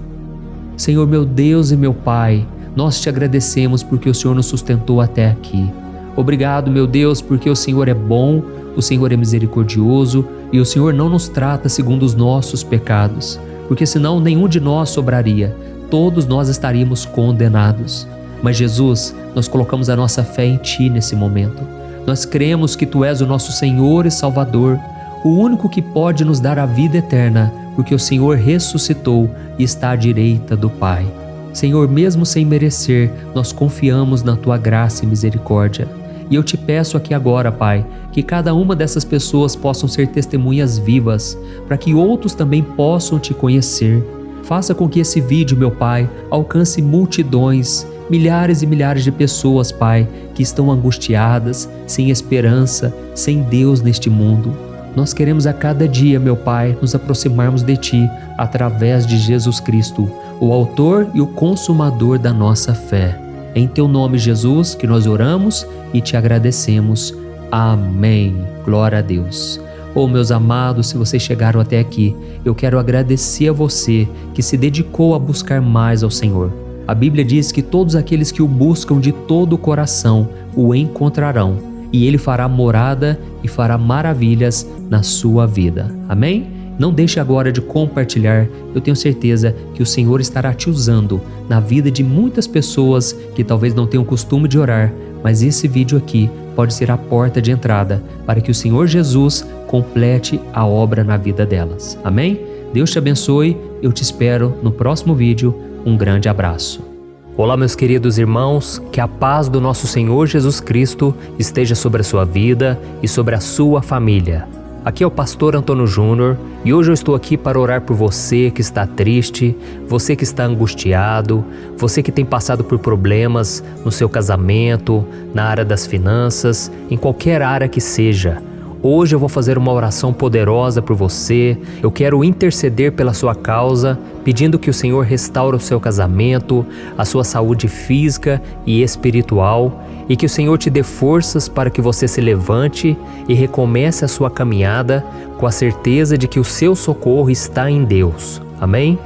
Senhor, meu Deus e meu Pai, nós te agradecemos porque o Senhor nos sustentou até aqui. Obrigado, meu Deus, porque o Senhor é bom, o Senhor é misericordioso e o Senhor não nos trata segundo os nossos pecados, porque senão nenhum de nós sobraria, todos nós estaríamos condenados. Mas Jesus, nós colocamos a nossa fé em Ti nesse momento. Nós cremos que Tu és o nosso Senhor e Salvador, o único que pode nos dar a vida eterna, porque o Senhor ressuscitou e está à direita do Pai. Senhor, mesmo sem merecer, nós confiamos na Tua graça e misericórdia. E eu te peço aqui agora, Pai, que cada uma dessas pessoas possam ser testemunhas vivas, para que outros também possam te conhecer. Faça com que esse vídeo, meu Pai, alcance multidões, milhares e milhares de pessoas, Pai, que estão angustiadas, sem esperança, sem Deus neste mundo. Nós queremos a cada dia, meu Pai, nos aproximarmos de Ti através de Jesus Cristo, o autor e o consumador da nossa fé. Em Teu nome, Jesus, que nós oramos e Te agradecemos. Amém. Glória a Deus. Meus amados, se vocês chegaram até aqui, eu quero agradecer a você que se dedicou a buscar mais ao Senhor. A Bíblia diz que todos aqueles que o buscam de todo o coração o encontrarão, e Ele fará morada e fará maravilhas na sua vida. Amém? Não deixe agora de compartilhar, eu tenho certeza que o Senhor estará te usando na vida de muitas pessoas que talvez não tenham costume de orar, mas esse vídeo aqui pode ser a porta de entrada para que o Senhor Jesus complete a obra na vida delas. Amém? Deus te abençoe, eu te espero no próximo vídeo. Um grande abraço. Olá, meus queridos irmãos, que a paz do nosso Senhor Jesus Cristo esteja sobre a sua vida e sobre a sua família. Aqui é o pastor Antônio Júnior e hoje eu estou aqui para orar por você que está triste, você que está angustiado, você que tem passado por problemas no seu casamento, na área das finanças, em qualquer área que seja. Hoje eu vou fazer uma oração poderosa por você. Eu quero interceder pela sua causa, pedindo que o Senhor restaure o seu casamento, a sua saúde física e espiritual, e que o Senhor te dê forças para que você se levante e recomece a sua caminhada com a certeza de que o seu socorro está em Deus. Amém?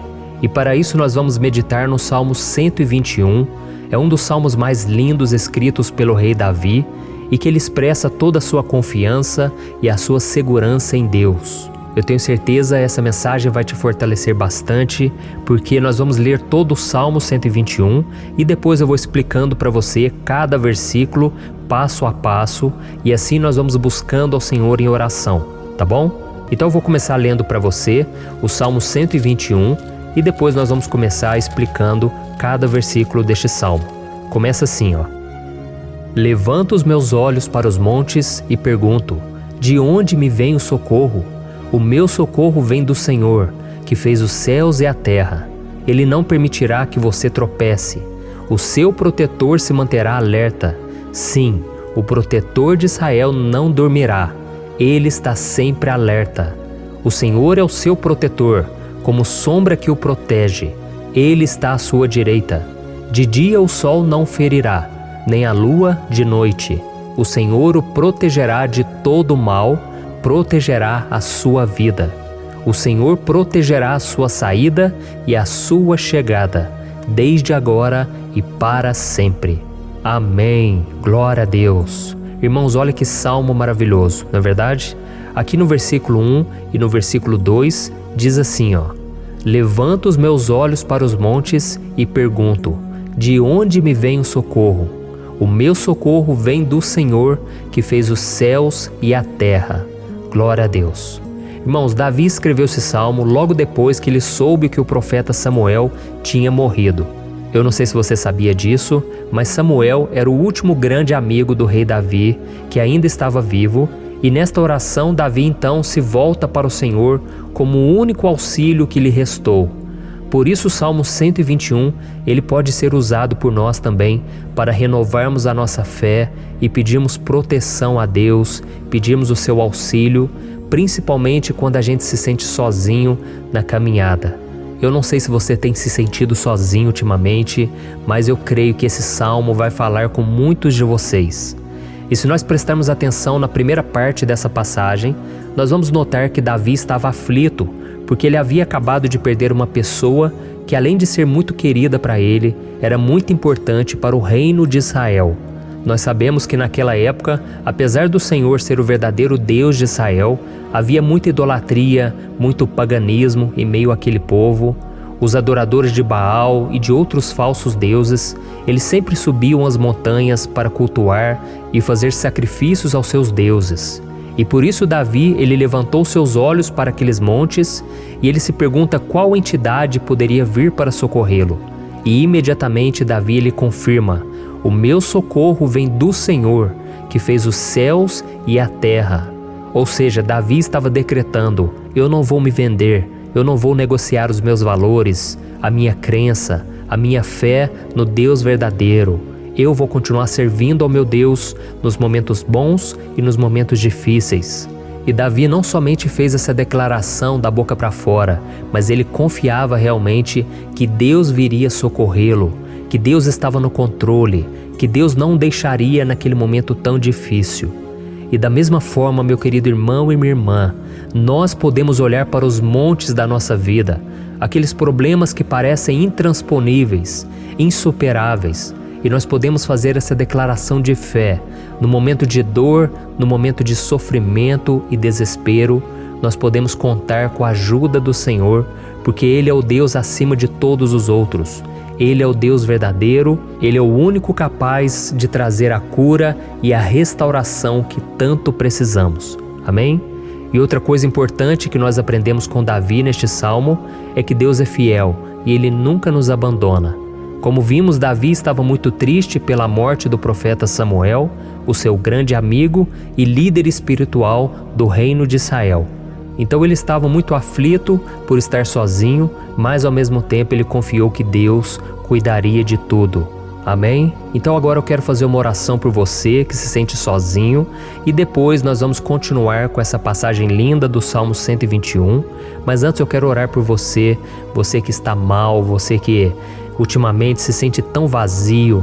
E para isso nós vamos meditar no Salmo 121. É um dos salmos mais lindos escritos pelo rei Davi, e que ele expressa toda a sua confiança e a sua segurança em Deus. Eu tenho certeza essa mensagem vai te fortalecer bastante, porque nós vamos ler todo o Salmo 121 e depois eu vou explicando para você cada versículo, passo a passo, e assim nós vamos buscando ao Senhor em oração, tá bom? Então eu vou começar lendo para você o Salmo 121 e depois nós vamos começar explicando cada versículo deste salmo. Começa assim, ó. Levanto os meus olhos para os montes e pergunto: de onde me vem o socorro? O meu socorro vem do Senhor, que fez os céus e a terra. Ele não permitirá que você tropece. O seu protetor se manterá alerta. Sim, o protetor de Israel não dormirá. Ele está sempre alerta. O Senhor é o seu protetor, como sombra que o protege. Ele está à sua direita. De dia o sol não ferirá, nem a lua de noite. O Senhor o protegerá de todo mal, protegerá a sua vida. O Senhor protegerá a sua saída e a sua chegada, desde agora e para sempre. Amém. Glória a Deus. Irmãos, olha que salmo maravilhoso, não é verdade? Aqui no versículo 1 e no versículo 2 diz assim, ó: Levanto os meus olhos para os montes e pergunto: de onde me vem o socorro? O meu socorro vem do Senhor, que fez os céus e a terra. Glória a Deus. Irmãos, Davi escreveu esse salmo logo depois que ele soube que o profeta Samuel tinha morrido. Eu não sei se você sabia disso, mas Samuel era o último grande amigo do rei Davi, que ainda estava vivo, e nesta oração Davi então se volta para o Senhor como o único auxílio que lhe restou. Por isso o Salmo 121, ele pode ser usado por nós também para renovarmos a nossa fé e pedirmos proteção a Deus, pedirmos o seu auxílio, principalmente quando a gente se sente sozinho na caminhada. Eu não sei se você tem se sentido sozinho ultimamente, mas eu creio que esse salmo vai falar com muitos de vocês. E se nós prestarmos atenção na primeira parte dessa passagem, nós vamos notar que Davi estava aflito, porque ele havia acabado de perder uma pessoa que, além de ser muito querida para ele, era muito importante para o reino de Israel. Nós sabemos que naquela época, apesar do Senhor ser o verdadeiro Deus de Israel, havia muita idolatria, muito paganismo em meio àquele povo. Os adoradores de Baal e de outros falsos deuses, eles sempre subiam as montanhas para cultuar e fazer sacrifícios aos seus deuses. E por isso Davi, ele levantou seus olhos para aqueles montes e ele se pergunta qual entidade poderia vir para socorrê-lo. E imediatamente Davi ele confirma: o meu socorro vem do Senhor, que fez os céus e a terra. Ou seja, Davi estava decretando: eu não vou me vender, eu não vou negociar os meus valores, a minha crença, a minha fé no Deus verdadeiro. Eu vou continuar servindo ao meu Deus nos momentos bons e nos momentos difíceis. E Davi não somente fez essa declaração da boca para fora, mas ele confiava realmente que Deus viria socorrê-lo, que Deus estava no controle, que Deus não o deixaria naquele momento tão difícil. E da mesma forma, meu querido irmão e minha irmã, nós podemos olhar para os montes da nossa vida, aqueles problemas que parecem intransponíveis, insuperáveis, e nós podemos fazer essa declaração de fé. No momento de dor, no momento de sofrimento e desespero, nós podemos contar com a ajuda do Senhor, porque Ele é o Deus acima de todos os outros. Ele é o Deus verdadeiro, Ele é o único capaz de trazer a cura e a restauração que tanto precisamos. Amém? E outra coisa importante que nós aprendemos com Davi neste salmo é que Deus é fiel e Ele nunca nos abandona. Como vimos, Davi estava muito triste pela morte do profeta Samuel, o seu grande amigo e líder espiritual do reino de Israel. Então ele estava muito aflito por estar sozinho, mas ao mesmo tempo ele confiou que Deus cuidaria de tudo. Amém? Então agora eu quero fazer uma oração por você que se sente sozinho e depois nós vamos continuar com essa passagem linda do Salmo 121. Mas antes eu quero orar por você, você que está mal, você que ultimamente se sente tão vazio,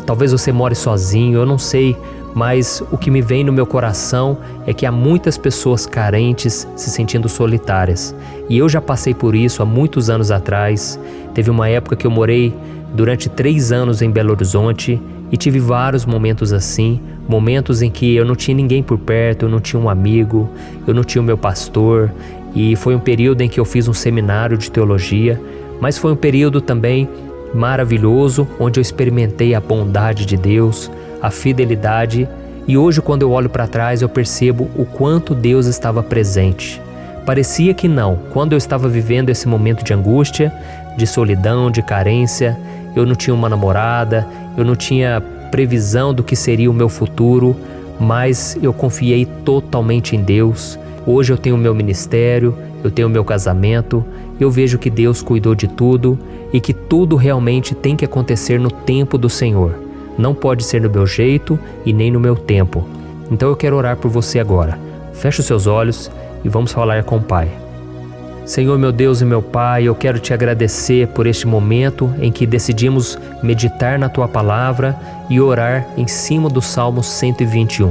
talvez você more sozinho, eu não sei, mas o que me vem no meu coração é que há muitas pessoas carentes se sentindo solitárias. E eu já passei por isso há muitos anos atrás. Teve uma época que eu morei durante 3 anos em Belo Horizonte e tive vários momentos assim, momentos em que eu não tinha ninguém por perto, eu não tinha um amigo, eu não tinha o meu pastor, e foi um período em que eu fiz um seminário de teologia, mas foi um período também maravilhoso, onde eu experimentei a bondade de Deus, a fidelidade, e hoje quando eu olho para trás eu percebo o quanto Deus estava presente. Parecia que não, quando eu estava vivendo esse momento de angústia, de solidão, de carência, eu não tinha uma namorada, eu não tinha previsão do que seria o meu futuro, mas eu confiei totalmente em Deus. Hoje eu tenho o meu ministério, eu tenho o meu casamento, eu vejo que Deus cuidou de tudo e que tudo realmente tem que acontecer no tempo do Senhor. Não pode ser no meu jeito e nem no meu tempo. Então eu quero orar por você agora. Feche os seus olhos e vamos falar com o Pai. Senhor, meu Deus e meu Pai, eu quero te agradecer por este momento em que decidimos meditar na Tua Palavra e orar em cima do Salmo 121.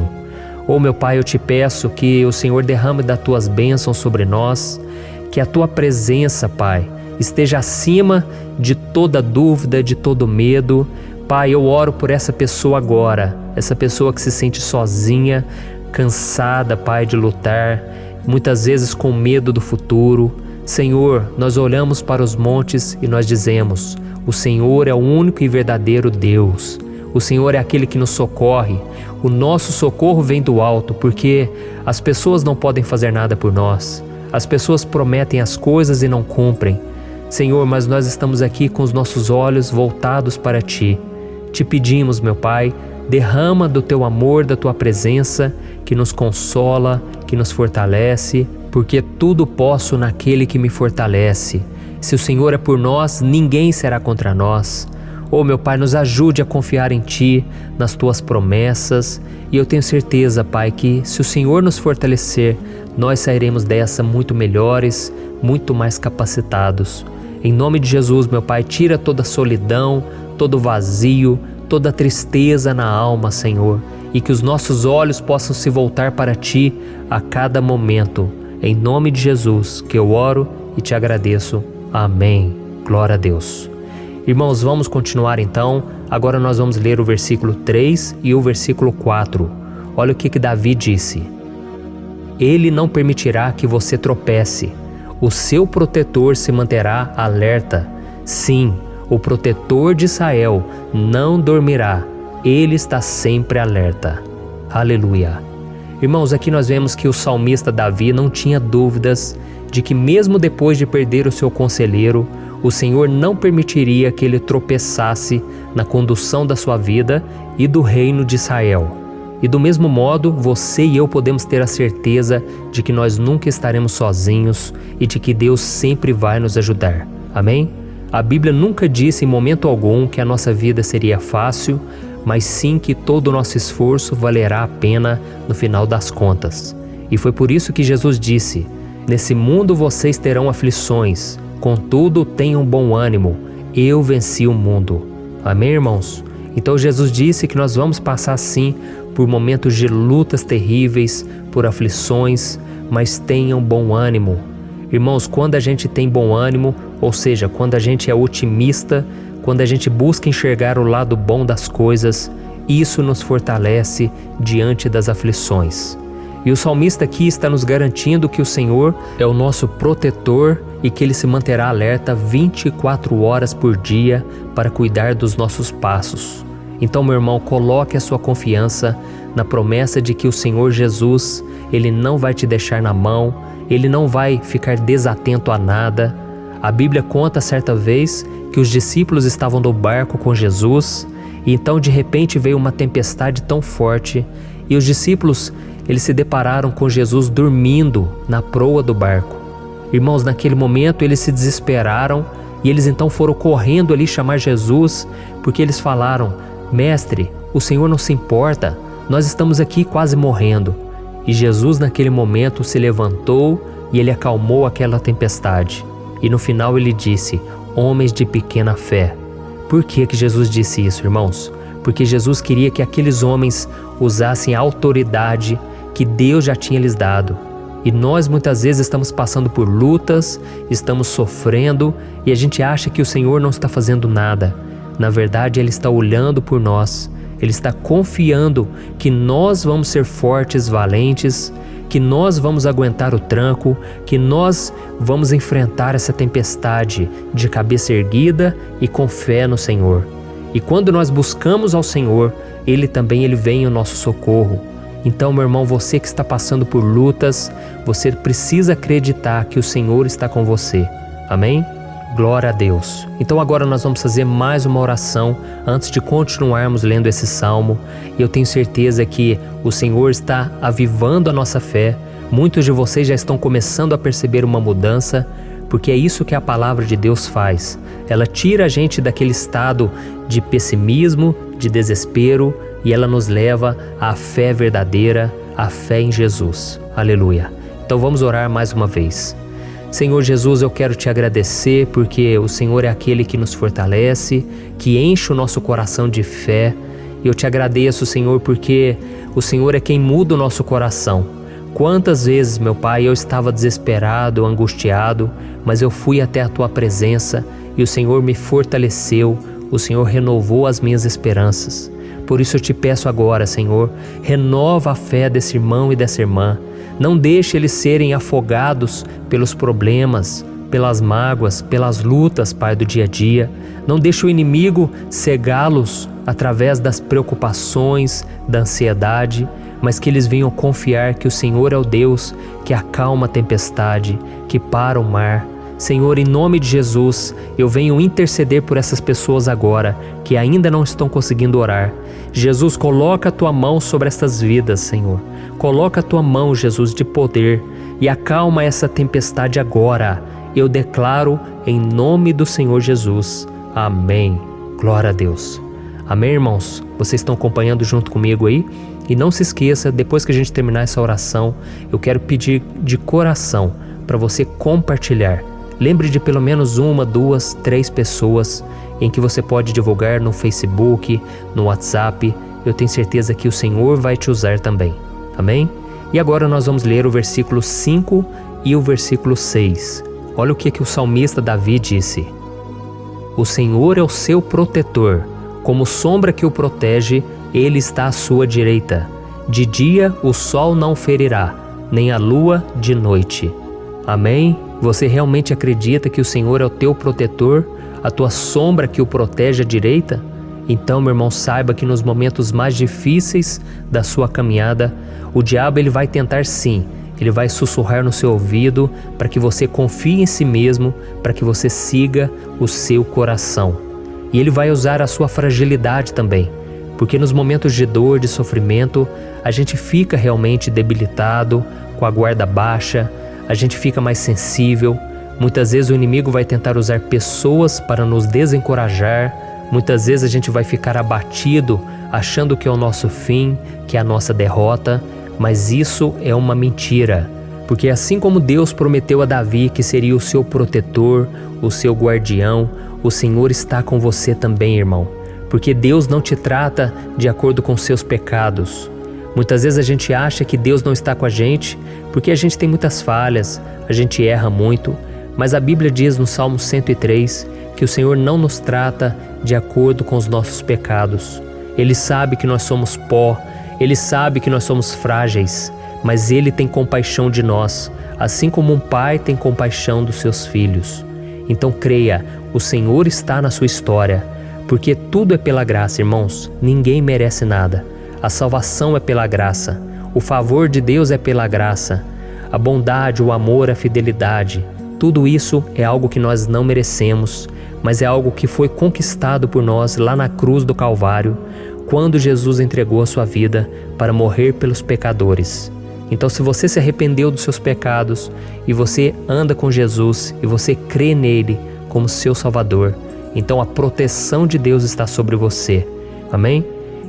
Oh, meu Pai, eu te peço que o Senhor derrame das Tuas bênçãos sobre nós, que a Tua presença, Pai, esteja acima de toda dúvida, de todo medo. Pai, eu oro por essa pessoa agora, essa pessoa que se sente sozinha, cansada, Pai, de lutar, muitas vezes com medo do futuro. Senhor, nós olhamos para os montes e nós dizemos: o Senhor é o único e verdadeiro Deus. O Senhor é aquele que nos socorre. O nosso socorro vem do alto, porque as pessoas não podem fazer nada por nós. As pessoas prometem as coisas e não cumprem. Senhor, mas nós estamos aqui com os nossos olhos voltados para Ti. Te pedimos, meu Pai, derrama do Teu amor, da Tua presença, que nos consola, que nos fortalece, porque tudo posso naquele que me fortalece. Se o Senhor é por nós, ninguém será contra nós. Oh, meu Pai, nos ajude a confiar em Ti, nas Tuas promessas, e eu tenho certeza, Pai, que se o Senhor nos fortalecer, nós sairemos dessa muito melhores, muito mais capacitados. Em nome de Jesus, meu Pai, tira toda a solidão, todo o vazio, toda a tristeza na alma, Senhor, e que os nossos olhos possam se voltar para Ti a cada momento. Em nome de Jesus que eu oro e te agradeço. Amém. Glória a Deus. Irmãos, vamos continuar então. Agora nós vamos ler o versículo 3 e o versículo 4. Olha o que Davi disse. Ele não permitirá que você tropece. O seu protetor se manterá alerta. Sim, o protetor de Israel não dormirá. Ele está sempre alerta. Aleluia. Irmãos, aqui nós vemos que o salmista Davi não tinha dúvidas de que mesmo depois de perder o seu conselheiro, o Senhor não permitiria que ele tropeçasse na condução da sua vida e do reino de Israel. E do mesmo modo, você e eu podemos ter a certeza de que nós nunca estaremos sozinhos e de que Deus sempre vai nos ajudar. Amém? A Bíblia nunca disse em momento algum que a nossa vida seria fácil, mas sim que todo o nosso esforço valerá a pena no final das contas. E foi por isso que Jesus disse: nesse mundo vocês terão aflições, contudo tenham bom ânimo, eu venci o mundo. Amém, irmãos? Então Jesus disse que nós vamos passar sim por momentos de lutas terríveis, por aflições, mas tenham bom ânimo. Irmãos, quando a gente tem bom ânimo, ou seja, quando a gente é otimista, quando a gente busca enxergar o lado bom das coisas, isso nos fortalece diante das aflições. E o salmista aqui está nos garantindo que o Senhor é o nosso protetor e que Ele se manterá alerta 24 horas por dia para cuidar dos nossos passos. Então, meu irmão, coloque a sua confiança na promessa de que o Senhor Jesus, Ele não vai te deixar na mão, Ele não vai ficar desatento a nada. A Bíblia conta certa vez que os discípulos estavam no barco com Jesus e então de repente veio uma tempestade tão forte e os discípulos eles se depararam com Jesus dormindo na proa do barco. Irmãos, naquele momento eles se desesperaram e eles então foram correndo ali chamar Jesus, porque eles falaram: Mestre, o Senhor não se importa, nós estamos aqui quase morrendo. E Jesus naquele momento se levantou e Ele acalmou aquela tempestade. E no final Ele disse: homens de pequena fé. Por que Jesus disse isso, irmãos? Porque Jesus queria que aqueles homens usassem a autoridade que Deus já tinha lhes dado. E nós muitas vezes estamos passando por lutas, estamos sofrendo e a gente acha que o Senhor não está fazendo nada. Na verdade, Ele está olhando por nós, Ele está confiando que nós vamos ser fortes, valentes, que nós vamos aguentar o tranco, que nós vamos enfrentar essa tempestade de cabeça erguida e com fé no Senhor. E quando nós buscamos ao Senhor, Ele vem ao nosso socorro. Então, meu irmão, você que está passando por lutas, você precisa acreditar que o Senhor está com você. Amém? Glória a Deus. Então agora nós vamos fazer mais uma oração antes de continuarmos lendo esse salmo. E eu tenho certeza que o Senhor está avivando a nossa fé. Muitos de vocês já estão começando a perceber uma mudança, porque é isso que a palavra de Deus faz. Ela tira a gente daquele estado de pessimismo, de desespero, e ela nos leva à fé verdadeira, à fé em Jesus. Aleluia. Então vamos orar mais uma vez. Senhor Jesus, eu quero te agradecer porque o Senhor é aquele que nos fortalece, que enche o nosso coração de fé. Eu te agradeço, Senhor, porque o Senhor é quem muda o nosso coração. Quantas vezes, meu Pai, eu estava desesperado, angustiado, mas eu fui até a Tua presença e o Senhor me fortaleceu, o Senhor renovou as minhas esperanças. Por isso eu te peço agora, Senhor, renova a fé desse irmão e dessa irmã. Não deixe eles serem afogados pelos problemas, pelas mágoas, pelas lutas, Pai, do dia a dia. Não deixe o inimigo cegá-los através das preocupações, da ansiedade, mas que eles venham confiar que o Senhor é o Deus que acalma a tempestade, que para o mar. Senhor, em nome de Jesus, eu venho interceder por essas pessoas agora que ainda não estão conseguindo orar. Jesus, coloca a Tua mão sobre essas vidas, Senhor. Coloca a Tua mão, Jesus, de poder e acalma essa tempestade agora. Eu declaro em nome do Senhor Jesus. Amém. Glória a Deus. Amém, irmãos? Vocês estão acompanhando junto comigo aí? E não se esqueça, depois que a gente terminar essa oração, eu quero pedir de coração para você compartilhar. Lembre de pelo menos 1, 2, 3 pessoas em que você pode divulgar no Facebook, no WhatsApp. Eu tenho certeza que o Senhor vai te usar também. Amém? E agora nós vamos ler o versículo 5 e o versículo 6. Olha o que o salmista Davi disse. O Senhor é o seu protetor, como sombra que o protege, Ele está à sua direita. De dia o sol não ferirá, nem a lua de noite. Amém? Você realmente acredita que o Senhor é o teu protetor, a tua sombra que o protege à direita? Então, meu irmão, saiba que nos momentos mais difíceis da sua caminhada, o diabo ele vai tentar sim, ele vai sussurrar no seu ouvido para que você confie em si mesmo, para que você siga o seu coração. E ele vai usar a sua fragilidade também, porque nos momentos de dor, de sofrimento, a gente fica realmente debilitado, com a guarda baixa, a gente fica mais sensível. Muitas vezes o inimigo vai tentar usar pessoas para nos desencorajar, muitas vezes a gente vai ficar abatido, achando que é o nosso fim, que é a nossa derrota, mas isso é uma mentira. Porque assim como Deus prometeu a Davi que seria o seu protetor, o seu guardião, o Senhor está com você também, irmão. Porque Deus não te trata de acordo com seus pecados. Muitas vezes a gente acha que Deus não está com a gente porque a gente tem muitas falhas, a gente erra muito, mas a Bíblia diz no Salmo 103 que o Senhor não nos trata de acordo com os nossos pecados. Ele sabe que nós somos pó, Ele sabe que nós somos frágeis, mas Ele tem compaixão de nós, assim como um pai tem compaixão dos seus filhos. Então creia, o Senhor está na sua história, porque tudo é pela graça, irmãos, ninguém merece nada. A salvação é pela graça, o favor de Deus é pela graça, a bondade, o amor, a fidelidade, tudo isso é algo que nós não merecemos, mas é algo que foi conquistado por nós lá na cruz do Calvário, quando Jesus entregou a sua vida para morrer pelos pecadores. Então, se você se arrependeu dos seus pecados e você anda com Jesus e você crê nele como seu Salvador, então a proteção de Deus está sobre você. Amém?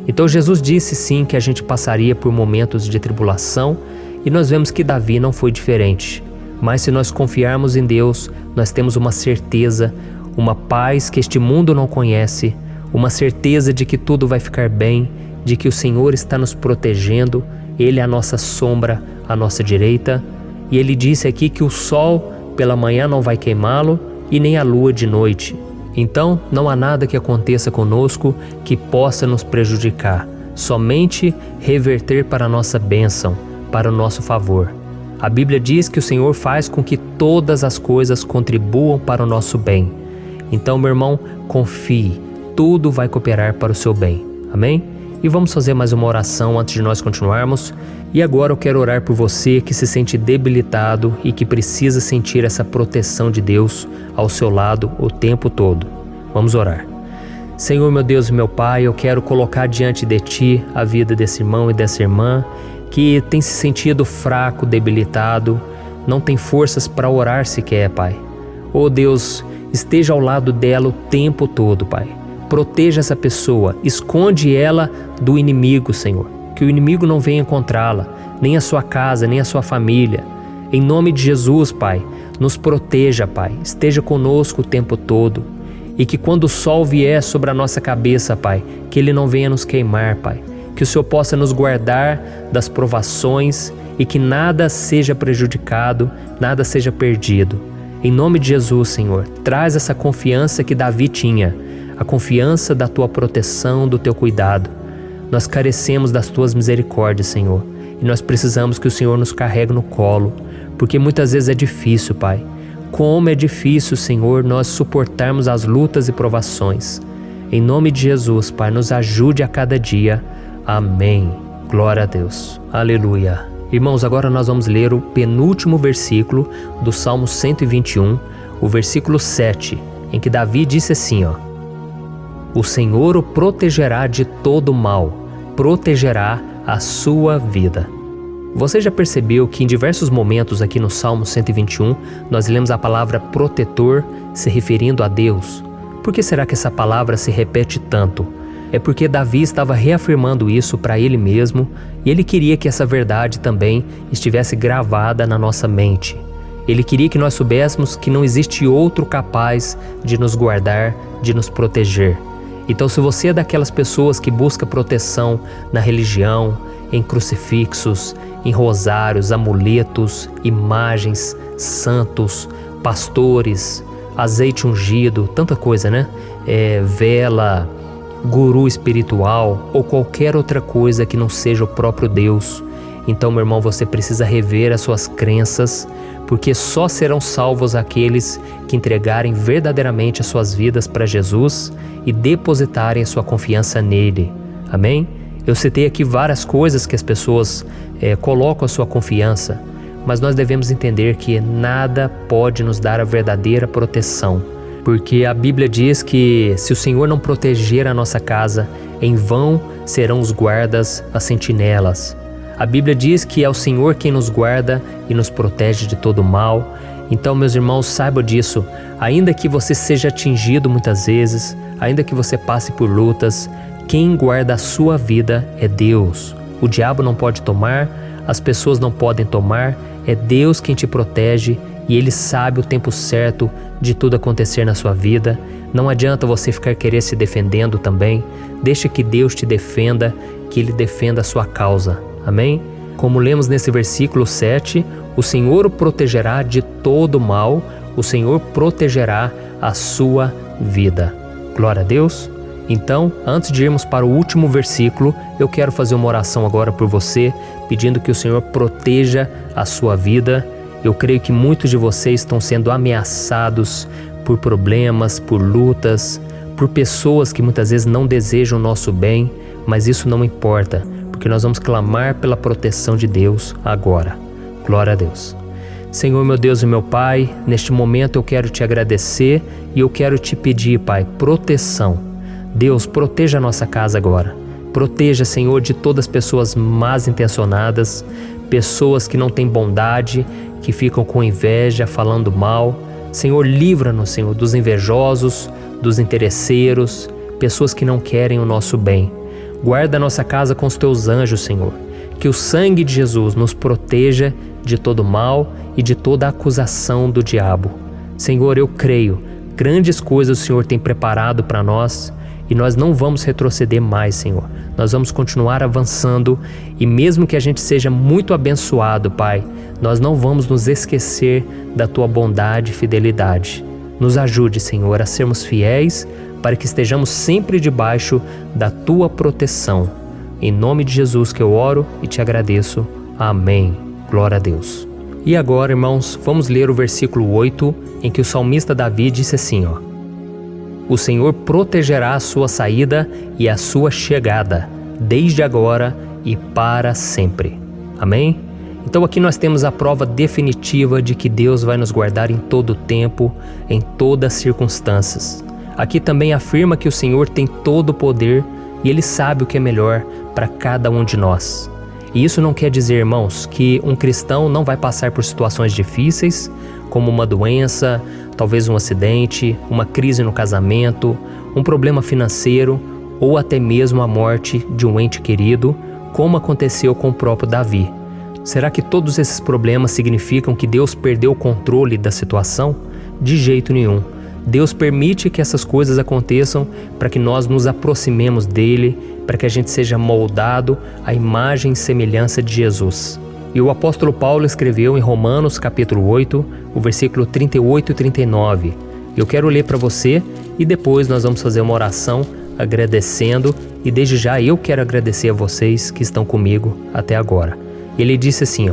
Então Jesus disse sim que a gente passaria por momentos de tribulação e nós vemos que Davi não foi diferente. Mas se nós confiarmos em Deus, nós temos uma certeza, uma paz que este mundo não conhece, uma certeza de que tudo vai ficar bem, de que o Senhor está nos protegendo, Ele é a nossa sombra, à nossa direita. E Ele disse aqui que o sol pela manhã não vai queimá-lo e nem a lua de noite. Então não há nada que aconteça conosco que possa nos prejudicar, somente reverter para a nossa bênção, para o nosso favor. A Bíblia diz que o Senhor faz com que todas as coisas contribuam para o nosso bem. Então, meu irmão, confie, tudo vai cooperar para o seu bem. Amém? E vamos fazer mais uma oração antes de nós continuarmos. E agora eu quero orar por você que se sente debilitado e que precisa sentir essa proteção de Deus ao seu lado o tempo todo. Vamos orar. Senhor, meu Deus e meu Pai, eu quero colocar diante de Ti a vida desse irmão e dessa irmã que tem se sentido fraco, debilitado, não tem forças para orar sequer, Pai. Oh Deus, esteja ao lado dela o tempo todo, Pai. Proteja essa pessoa, esconde ela do inimigo, Senhor. Que o inimigo não venha encontrá-la, nem a sua casa, nem a sua família. Em nome de Jesus, Pai, nos proteja, Pai. Esteja conosco o tempo todo. E que quando o sol vier sobre a nossa cabeça, Pai, que ele não venha nos queimar, Pai. Que o Senhor possa nos guardar das provações e que nada seja prejudicado, nada seja perdido. Em nome de Jesus, Senhor, traz essa confiança que Davi tinha, a confiança da Tua proteção, do Teu cuidado. Nós carecemos das Tuas misericórdias, Senhor, e nós precisamos que o Senhor nos carregue no colo, porque muitas vezes é difícil, Pai. Como é difícil, Senhor, nós suportarmos as lutas e provações. Em nome de Jesus, Pai, nos ajude a cada dia. Amém. Glória a Deus. Aleluia. Irmãos, agora nós vamos ler o penúltimo versículo do Salmo 121, o versículo 7, em que Davi disse assim, O Senhor o protegerá de todo mal, protegerá a sua vida. Você já percebeu que em diversos momentos aqui no Salmo 121, nós lemos a palavra protetor se referindo a Deus? Por que será que essa palavra se repete tanto? É porque Davi estava reafirmando isso para ele mesmo e ele queria que essa verdade também estivesse gravada na nossa mente. Ele queria que nós soubéssemos que não existe outro capaz de nos guardar, de nos proteger. Então, se você é daquelas pessoas que busca proteção na religião, em crucifixos, em rosários, amuletos, imagens, santos, pastores, azeite ungido, tanta coisa, né? Vela, guru espiritual ou qualquer outra coisa que não seja o próprio Deus. Então, meu irmão, você precisa rever as suas crenças, porque só serão salvos aqueles que entregarem verdadeiramente as suas vidas para Jesus e depositarem a sua confiança nele. Amém? Eu citei aqui várias coisas que as pessoas colocam a sua confiança, mas nós devemos entender que nada pode nos dar a verdadeira proteção, porque a Bíblia diz que se o Senhor não proteger a nossa casa, em vão serão os guardas, as sentinelas. A Bíblia diz que é o Senhor quem nos guarda e nos protege de todo mal. Então, meus irmãos, saibam disso. Ainda que você seja atingido muitas vezes, ainda que você passe por lutas, quem guarda a sua vida é Deus. O diabo não pode tomar, as pessoas não podem tomar, é Deus quem te protege e Ele sabe o tempo certo de tudo acontecer na sua vida. Não adianta você ficar querer se defendendo também. Deixa que Deus te defenda, que Ele defenda a sua causa. Amém? Como lemos nesse versículo 7, o Senhor o protegerá de todo mal, o Senhor protegerá a sua vida. Glória a Deus. Então, antes de irmos para o último versículo, eu quero fazer uma oração agora por você, pedindo que o Senhor proteja a sua vida. Eu creio que muitos de vocês estão sendo ameaçados por problemas, por lutas, por pessoas que muitas vezes não desejam o nosso bem, mas isso não importa, porque nós vamos clamar pela proteção de Deus agora. Glória a Deus. Senhor, meu Deus e meu Pai, neste momento eu quero te agradecer e eu quero te pedir, Pai, proteção. Deus, proteja a nossa casa agora. Proteja, Senhor, de todas as pessoas más intencionadas, pessoas que não têm bondade, que ficam com inveja, falando mal. Senhor, livra-nos, Senhor, dos invejosos, dos interesseiros, pessoas que não querem o nosso bem. Guarda a nossa casa com os teus anjos, Senhor. Que o sangue de Jesus nos proteja de todo mal e de toda acusação do diabo. Senhor, eu creio, grandes coisas o Senhor tem preparado para nós e nós não vamos retroceder mais, Senhor. Nós vamos continuar avançando e mesmo que a gente seja muito abençoado, Pai, nós não vamos nos esquecer da Tua bondade e fidelidade. Nos ajude, Senhor, a sermos fiéis para que estejamos sempre debaixo da Tua proteção. Em nome de Jesus que eu oro e te agradeço. Amém. Glória a Deus. E agora, irmãos, vamos ler o versículo 8, em que o salmista Davi disse assim, O Senhor protegerá a sua saída e a sua chegada, desde agora e para sempre. Amém? Então aqui nós temos a prova definitiva de que Deus vai nos guardar em todo o tempo, em todas as circunstâncias. Aqui também afirma que o Senhor tem todo o poder e Ele sabe o que é melhor para cada um de nós. E isso não quer dizer, irmãos, que um cristão não vai passar por situações difíceis, como uma doença, talvez um acidente, uma crise no casamento, um problema financeiro ou até mesmo a morte de um ente querido, como aconteceu com o próprio Davi. Será que todos esses problemas significam que Deus perdeu o controle da situação? De jeito nenhum. Deus permite que essas coisas aconteçam para que nós nos aproximemos dele, para que a gente seja moldado à imagem e semelhança de Jesus. E o apóstolo Paulo escreveu em Romanos capítulo 8, o versículo 38 e 39. Eu quero ler para você e depois nós vamos fazer uma oração agradecendo e desde já eu quero agradecer a vocês que estão comigo até agora. Ele disse assim,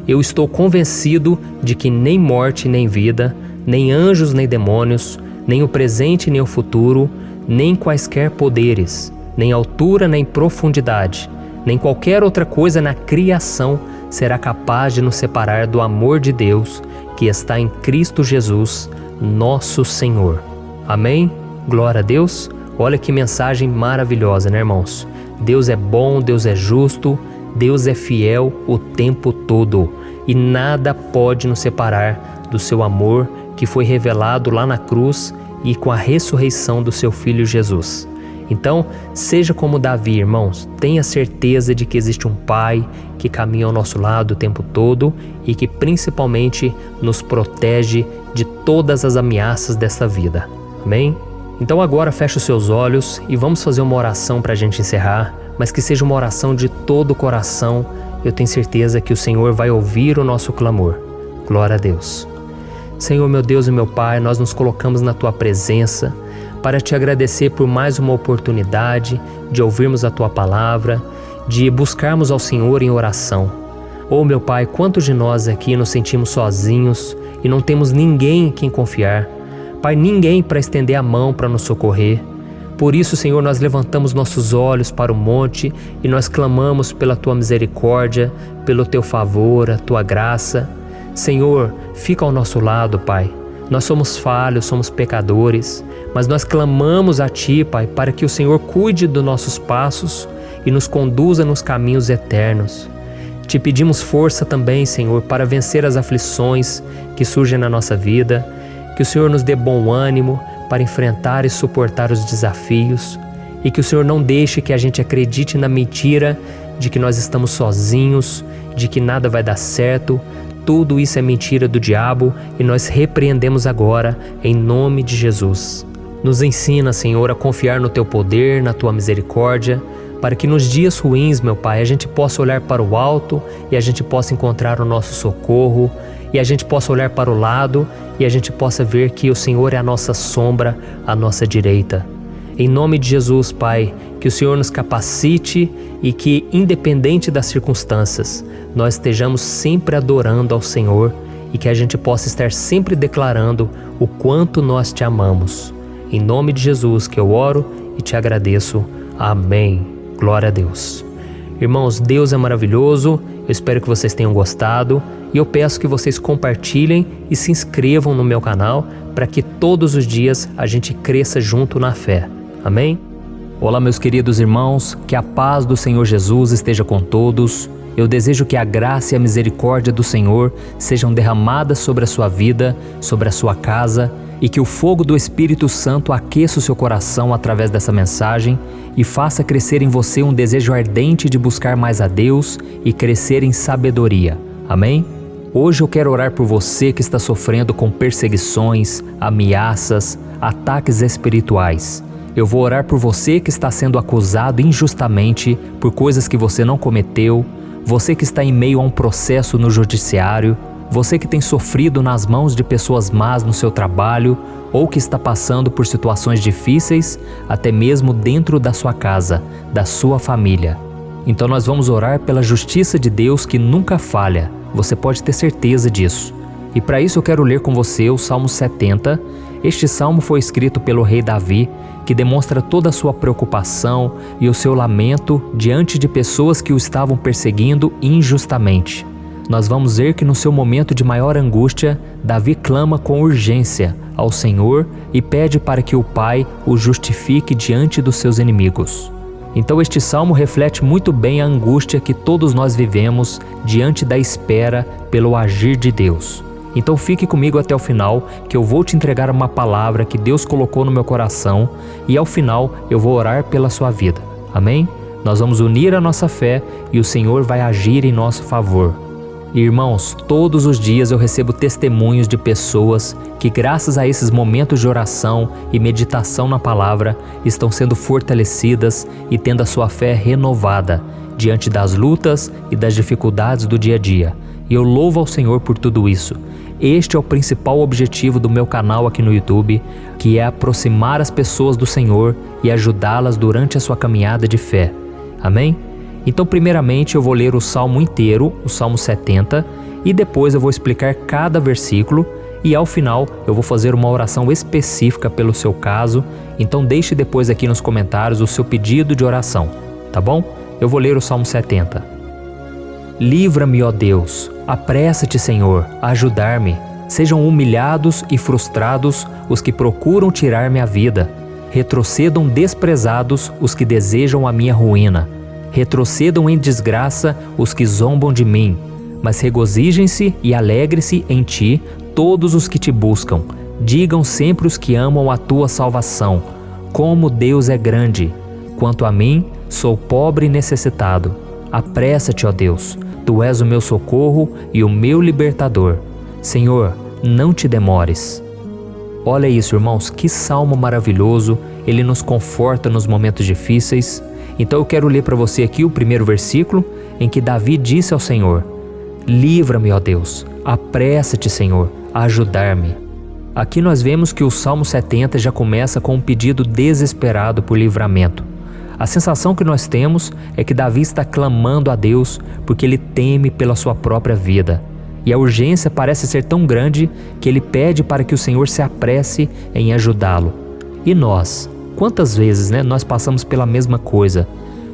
Eu estou convencido de que nem morte nem vida, nem anjos nem demônios, nem o presente nem o futuro, nem quaisquer poderes, nem altura nem profundidade, nem qualquer outra coisa na criação será capaz de nos separar do amor de Deus que está em Cristo Jesus, nosso Senhor. Amém? Glória a Deus. Olha que mensagem maravilhosa, né, irmãos? Deus é bom, Deus é justo, Deus é fiel o tempo todo e nada pode nos separar do seu amor que foi revelado lá na cruz e com a ressurreição do seu Filho Jesus. Então, seja como Davi, irmãos, tenha certeza de que existe um Pai que caminha ao nosso lado o tempo todo e que principalmente nos protege de todas as ameaças dessa vida. Amém? Então agora feche os seus olhos e vamos fazer uma oração para a gente encerrar, mas que seja uma oração de todo o coração. Eu tenho certeza que o Senhor vai ouvir o nosso clamor. Glória a Deus. Senhor, meu Deus e meu Pai, nós nos colocamos na Tua presença para Te agradecer por mais uma oportunidade de ouvirmos a Tua palavra, de buscarmos ao Senhor em oração. Oh, meu Pai, quantos de nós aqui nos sentimos sozinhos e não temos ninguém em quem confiar. Pai, ninguém para estender a mão para nos socorrer. Por isso, Senhor, nós levantamos nossos olhos para o monte e nós clamamos pela Tua misericórdia, pelo Teu favor, a Tua graça. Senhor, fica ao nosso lado, Pai. Nós somos falhos, somos pecadores, mas nós clamamos a Ti, Pai, para que o Senhor cuide dos nossos passos e nos conduza nos caminhos eternos. Te pedimos força também, Senhor, para vencer as aflições que surgem na nossa vida, que o Senhor nos dê bom ânimo para enfrentar e suportar os desafios e que o Senhor não deixe que a gente acredite na mentira de que nós estamos sozinhos, de que nada vai dar certo. Tudo isso é mentira do diabo e nós repreendemos agora em nome de Jesus. Nos ensina, Senhor, a confiar no Teu poder, na Tua misericórdia, para que nos dias ruins, meu Pai, a gente possa olhar para o alto e a gente possa encontrar o nosso socorro, e a gente possa olhar para o lado e a gente possa ver que o Senhor é a nossa sombra, a nossa direita. Em nome de Jesus, Pai, que o Senhor nos capacite e que, independente das circunstâncias, nós estejamos sempre adorando ao Senhor e que a gente possa estar sempre declarando o quanto nós Te amamos. Em nome de Jesus que eu oro e Te agradeço. Amém. Glória a Deus. Irmãos, Deus é maravilhoso, eu espero que vocês tenham gostado e eu peço que vocês compartilhem e se inscrevam no meu canal para que todos os dias a gente cresça junto na fé. Amém? Olá, meus queridos irmãos, que a paz do Senhor Jesus esteja com todos. Eu desejo que a graça e a misericórdia do Senhor sejam derramadas sobre a sua vida, sobre a sua casa, e que o fogo do Espírito Santo aqueça o seu coração através dessa mensagem e faça crescer em você um desejo ardente de buscar mais a Deus e crescer em sabedoria. Amém? Hoje eu quero orar por você que está sofrendo com perseguições, ameaças, ataques espirituais. Eu vou orar por você que está sendo acusado injustamente por coisas que você não cometeu, você que está em meio a um processo no judiciário, você que tem sofrido nas mãos de pessoas más no seu trabalho ou que está passando por situações difíceis, até mesmo dentro da sua casa, da sua família. Então nós vamos orar pela justiça de Deus que nunca falha, você pode ter certeza disso. E para isso eu quero ler com você o Salmo 70. Este salmo foi escrito pelo rei Davi, que demonstra toda a sua preocupação e o seu lamento diante de pessoas que o estavam perseguindo injustamente. Nós vamos ver que no seu momento de maior angústia, Davi clama com urgência ao Senhor e pede para que o Pai o justifique diante dos seus inimigos. Então este salmo reflete muito bem a angústia que todos nós vivemos diante da espera pelo agir de Deus. Então fique comigo até o final, que eu vou te entregar uma palavra que Deus colocou no meu coração e ao final eu vou orar pela sua vida. Amém? Nós vamos unir a nossa fé e o Senhor vai agir em nosso favor. Irmãos, todos os dias eu recebo testemunhos de pessoas que, graças a esses momentos de oração e meditação na palavra, estão sendo fortalecidas e tendo a sua fé renovada diante das lutas e das dificuldades do dia a dia. E eu louvo ao Senhor por tudo isso. Este é o principal objetivo do meu canal aqui no YouTube, que é aproximar as pessoas do Senhor e ajudá-las durante a sua caminhada de fé. Amém? Então, primeiramente, eu vou ler o Salmo inteiro, o Salmo 70, e depois eu vou explicar cada versículo e ao final eu vou fazer uma oração específica pelo seu caso. Então deixe depois aqui nos comentários o seu pedido de oração, tá bom? Eu vou ler o Salmo 70. Livra-me, ó Deus, apressa-te, Senhor, a ajudar-me. Sejam humilhados e frustrados os que procuram tirar-me a vida. Retrocedam desprezados os que desejam a minha ruína. Retrocedam em desgraça os que zombam de mim, mas regozijem-se e alegre-se em ti todos os que te buscam. Digam sempre os que amam a tua salvação, como Deus é grande. Quanto a mim, sou pobre e necessitado. Apressa-te, ó Deus, tu és o meu socorro e o meu libertador. Senhor, não te demores. Olha isso, irmãos, que salmo maravilhoso, ele nos conforta nos momentos difíceis. Então eu quero ler para você aqui o primeiro versículo, em que Davi disse ao Senhor: livra-me, ó Deus, apressa-te, Senhor, a ajudar-me. Aqui nós vemos que o Salmo 70 já começa com um pedido desesperado por livramento. A sensação que nós temos é que Davi está clamando a Deus porque ele teme pela sua própria vida. E a urgência parece ser tão grande que ele pede para que o Senhor se apresse em ajudá-lo. E nós? Quantas vezes nós passamos pela mesma coisa?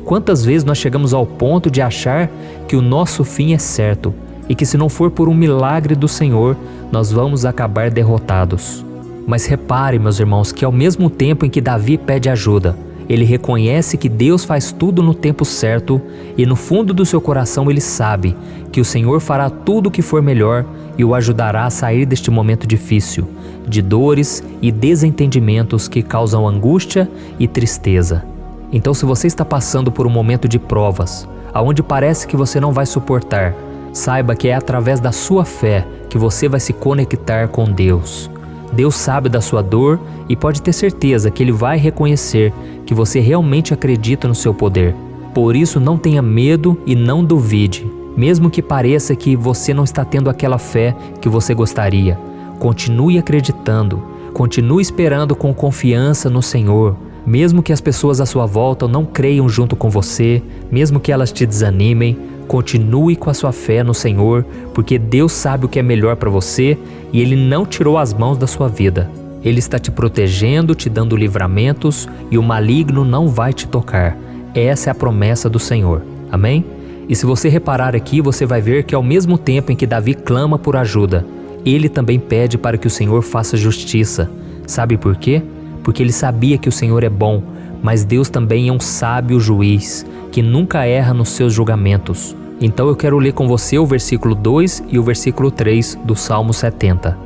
Quantas vezes nós chegamos ao ponto de achar que o nosso fim é certo e que se não for por um milagre do Senhor, nós vamos acabar derrotados. Mas repare, meus irmãos, que ao mesmo tempo em que Davi pede ajuda, ele reconhece que Deus faz tudo no tempo certo e no fundo do seu coração ele sabe que o Senhor fará tudo o que for melhor e o ajudará a sair deste momento difícil, de dores e desentendimentos que causam angústia e tristeza. Então, se você está passando por um momento de provas, aonde parece que você não vai suportar, saiba que é através da sua fé que você vai se conectar com Deus. Deus sabe da sua dor e pode ter certeza que Ele vai reconhecer que você realmente acredita no seu poder. Por isso, não tenha medo e não duvide, mesmo que pareça que você não está tendo aquela fé que você gostaria. Continue acreditando, continue esperando com confiança no Senhor. Mesmo que as pessoas à sua volta não creiam junto com você, mesmo que elas te desanimem, continue com a sua fé no Senhor, porque Deus sabe o que é melhor para você e Ele não tirou as mãos da sua vida. Ele está te protegendo, te dando livramentos e o maligno não vai te tocar. Essa é a promessa do Senhor. Amém? E se você reparar aqui, você vai ver que ao mesmo tempo em que Davi clama por ajuda, ele também pede para que o Senhor faça justiça. Sabe por quê? Porque ele sabia que o Senhor é bom, mas Deus também é um sábio juiz, que nunca erra nos seus julgamentos. Então eu quero ler com você o versículo 2 e o versículo 3 do Salmo 70.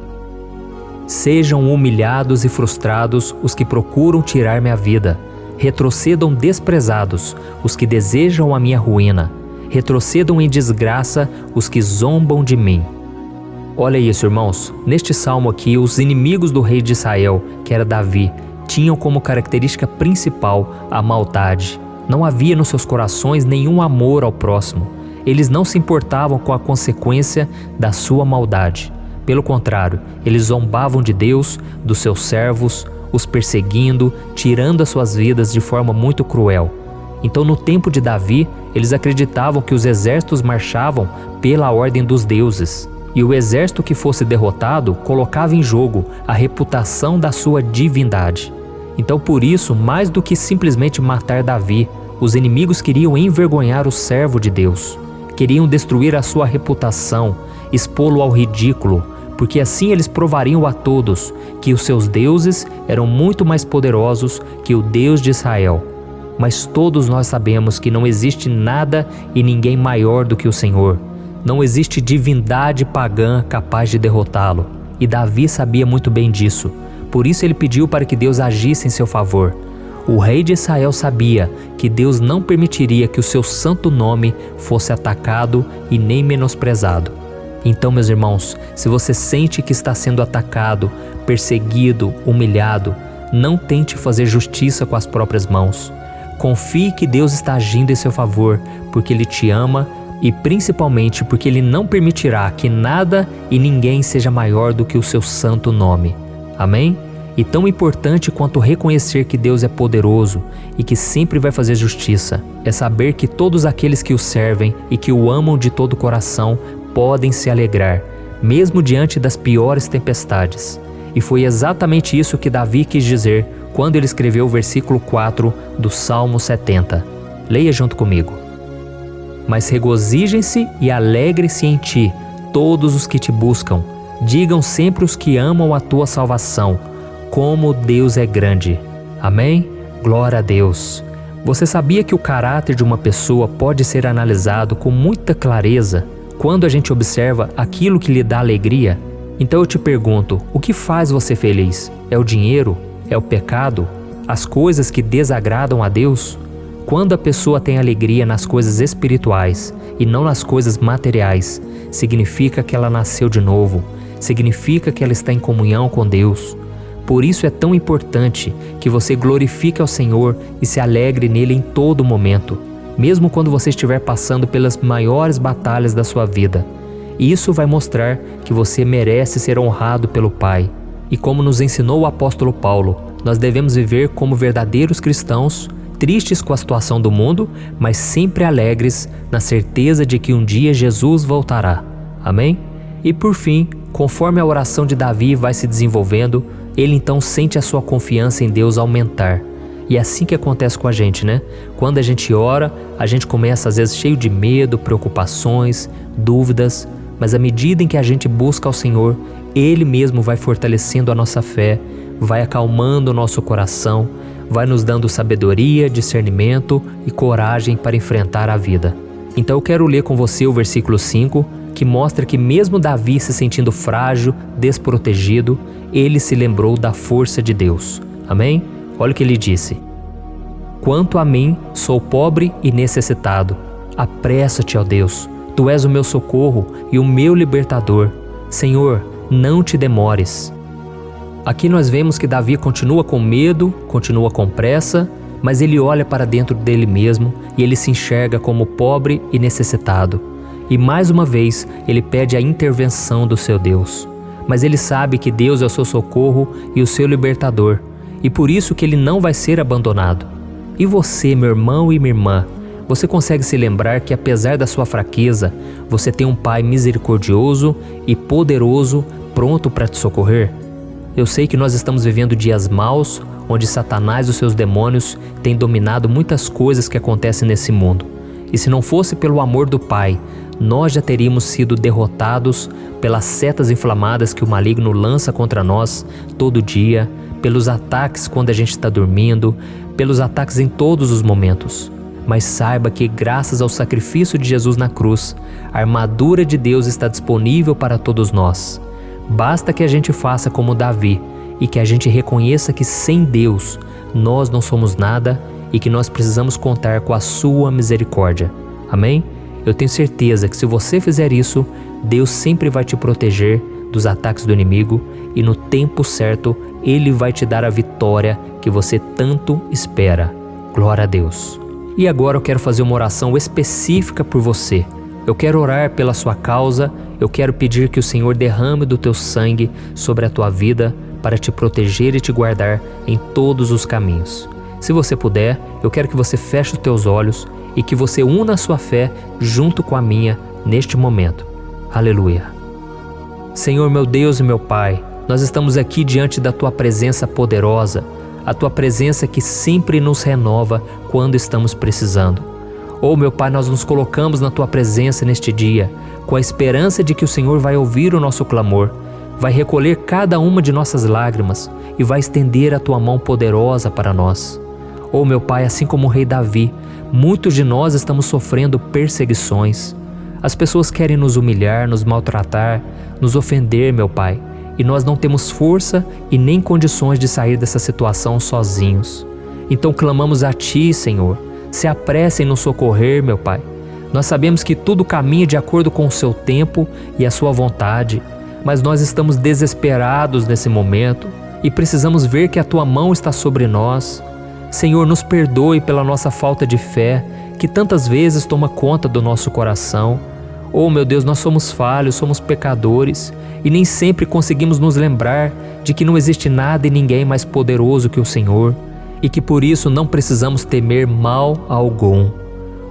Sejam humilhados e frustrados os que procuram tirar minha vida. Retrocedam desprezados os que desejam a minha ruína. Retrocedam em desgraça os que zombam de mim. Olha isso, irmãos. Neste salmo aqui, os inimigos do rei de Israel, que era Davi, tinham como característica principal a maldade. Não havia nos seus corações nenhum amor ao próximo. Eles não se importavam com a consequência da sua maldade. Pelo contrário, eles zombavam de Deus, dos seus servos, os perseguindo, tirando as suas vidas de forma muito cruel. Então, no tempo de Davi, eles acreditavam que os exércitos marchavam pela ordem dos deuses. E o exército que fosse derrotado colocava em jogo a reputação da sua divindade. Então, por isso, mais do que simplesmente matar Davi, os inimigos queriam envergonhar o servo de Deus. Queriam destruir a sua reputação, expô-lo ao ridículo, porque assim eles provariam a todos que os seus deuses eram muito mais poderosos que o Deus de Israel. Mas todos nós sabemos que não existe nada e ninguém maior do que o Senhor. Não existe divindade pagã capaz de derrotá-lo. E Davi sabia muito bem disso. Por isso ele pediu para que Deus agisse em seu favor. O rei de Israel sabia que Deus não permitiria que o seu santo nome fosse atacado e nem menosprezado. Então, meus irmãos, se você sente que está sendo atacado, perseguido, humilhado, não tente fazer justiça com as próprias mãos. Confie que Deus está agindo em seu favor, porque Ele te ama e principalmente porque Ele não permitirá que nada e ninguém seja maior do que o seu santo nome. Amém? E tão importante quanto reconhecer que Deus é poderoso e que sempre vai fazer justiça, é saber que todos aqueles que o servem e que o amam de todo o coração podem se alegrar, mesmo diante das piores tempestades. E foi exatamente isso que Davi quis dizer quando ele escreveu o versículo 4 do Salmo 70. Leia junto comigo. Mas regozijem-se e alegrem-se em ti, todos os que te buscam. Digam sempre os que amam a tua salvação, como Deus é grande. Amém? Glória a Deus. Você sabia que o caráter de uma pessoa pode ser analisado com muita clareza quando a gente observa aquilo que lhe dá alegria? Então eu te pergunto, o que faz você feliz? É o dinheiro? É o pecado? As coisas que desagradam a Deus? Quando a pessoa tem alegria nas coisas espirituais e não nas coisas materiais, significa que ela nasceu de novo, significa que ela está em comunhão com Deus. Por isso é tão importante que você glorifique ao Senhor e se alegre nele em todo momento, mesmo quando você estiver passando pelas maiores batalhas da sua vida. E isso vai mostrar que você merece ser honrado pelo Pai. E como nos ensinou o apóstolo Paulo, nós devemos viver como verdadeiros cristãos, tristes com a situação do mundo, mas sempre alegres na certeza de que um dia Jesus voltará. Amém? E por fim, conforme a oração de Davi vai se desenvolvendo, ele então sente a sua confiança em Deus aumentar. E é assim que acontece com a gente, né? Quando a gente ora, a gente começa às vezes cheio de medo, preocupações, dúvidas, mas à medida em que a gente busca ao Senhor, Ele mesmo vai fortalecendo a nossa fé, vai acalmando o nosso coração, vai nos dando sabedoria, discernimento e coragem para enfrentar a vida. Então eu quero ler com você o versículo 5, que mostra que mesmo Davi se sentindo frágil, desprotegido, ele se lembrou da força de Deus. Amém? Olha o que ele disse: quanto a mim, sou pobre e necessitado. Apressa-te, ó Deus, Tu és o meu socorro e o meu libertador. Senhor, não te demores. Aqui nós vemos que Davi continua com medo, continua com pressa, mas ele olha para dentro dele mesmo e ele se enxerga como pobre e necessitado. E mais uma vez ele pede a intervenção do seu Deus. Mas ele sabe que Deus é o seu socorro e o seu libertador, e por isso que ele não vai ser abandonado. E você, meu irmão e minha irmã, você consegue se lembrar que apesar da sua fraqueza, você tem um Pai misericordioso e poderoso pronto para te socorrer? Eu sei que nós estamos vivendo dias maus, onde Satanás e os seus demônios têm dominado muitas coisas que acontecem nesse mundo. E se não fosse pelo amor do Pai, nós já teríamos sido derrotados pelas setas inflamadas que o maligno lança contra nós todo dia, pelos ataques quando a gente está dormindo, pelos ataques em todos os momentos. Mas saiba que graças ao sacrifício de Jesus na cruz, a armadura de Deus está disponível para todos nós. Basta que a gente faça como Davi e que a gente reconheça que sem Deus nós não somos nada e que nós precisamos contar com a sua misericórdia. Amém? Eu tenho certeza que se você fizer isso, Deus sempre vai te proteger dos ataques do inimigo e no tempo certo Ele vai te dar a vitória que você tanto espera. Glória a Deus. E agora eu quero fazer uma oração específica por você. Eu quero orar pela sua causa, eu quero pedir que o Senhor derrame do teu sangue sobre a tua vida para te proteger e te guardar em todos os caminhos. Se você puder, eu quero que você feche os teus olhos e que você una a sua fé junto com a minha neste momento. Aleluia. Senhor, meu Deus e meu Pai, nós estamos aqui diante da Tua presença poderosa, a Tua presença que sempre nos renova quando estamos precisando. Oh, meu Pai, nós nos colocamos na Tua presença neste dia, com a esperança de que o Senhor vai ouvir o nosso clamor, vai recolher cada uma de nossas lágrimas e vai estender a Tua mão poderosa para nós. Oh, meu Pai, assim como o rei Davi, muitos de nós estamos sofrendo perseguições. As pessoas querem nos humilhar, nos maltratar, nos ofender, meu Pai, e nós não temos força e nem condições de sair dessa situação sozinhos. Então clamamos a Ti, Senhor, se apresse em nos socorrer, meu Pai. Nós sabemos que tudo caminha de acordo com o Seu tempo e a Sua vontade, mas nós estamos desesperados nesse momento e precisamos ver que a Tua mão está sobre nós. Senhor, nos perdoe pela nossa falta de fé, que tantas vezes toma conta do nosso coração. Oh, meu Deus, nós somos falhos, somos pecadores e nem sempre conseguimos nos lembrar de que não existe nada e ninguém mais poderoso que o Senhor e que por isso não precisamos temer mal algum.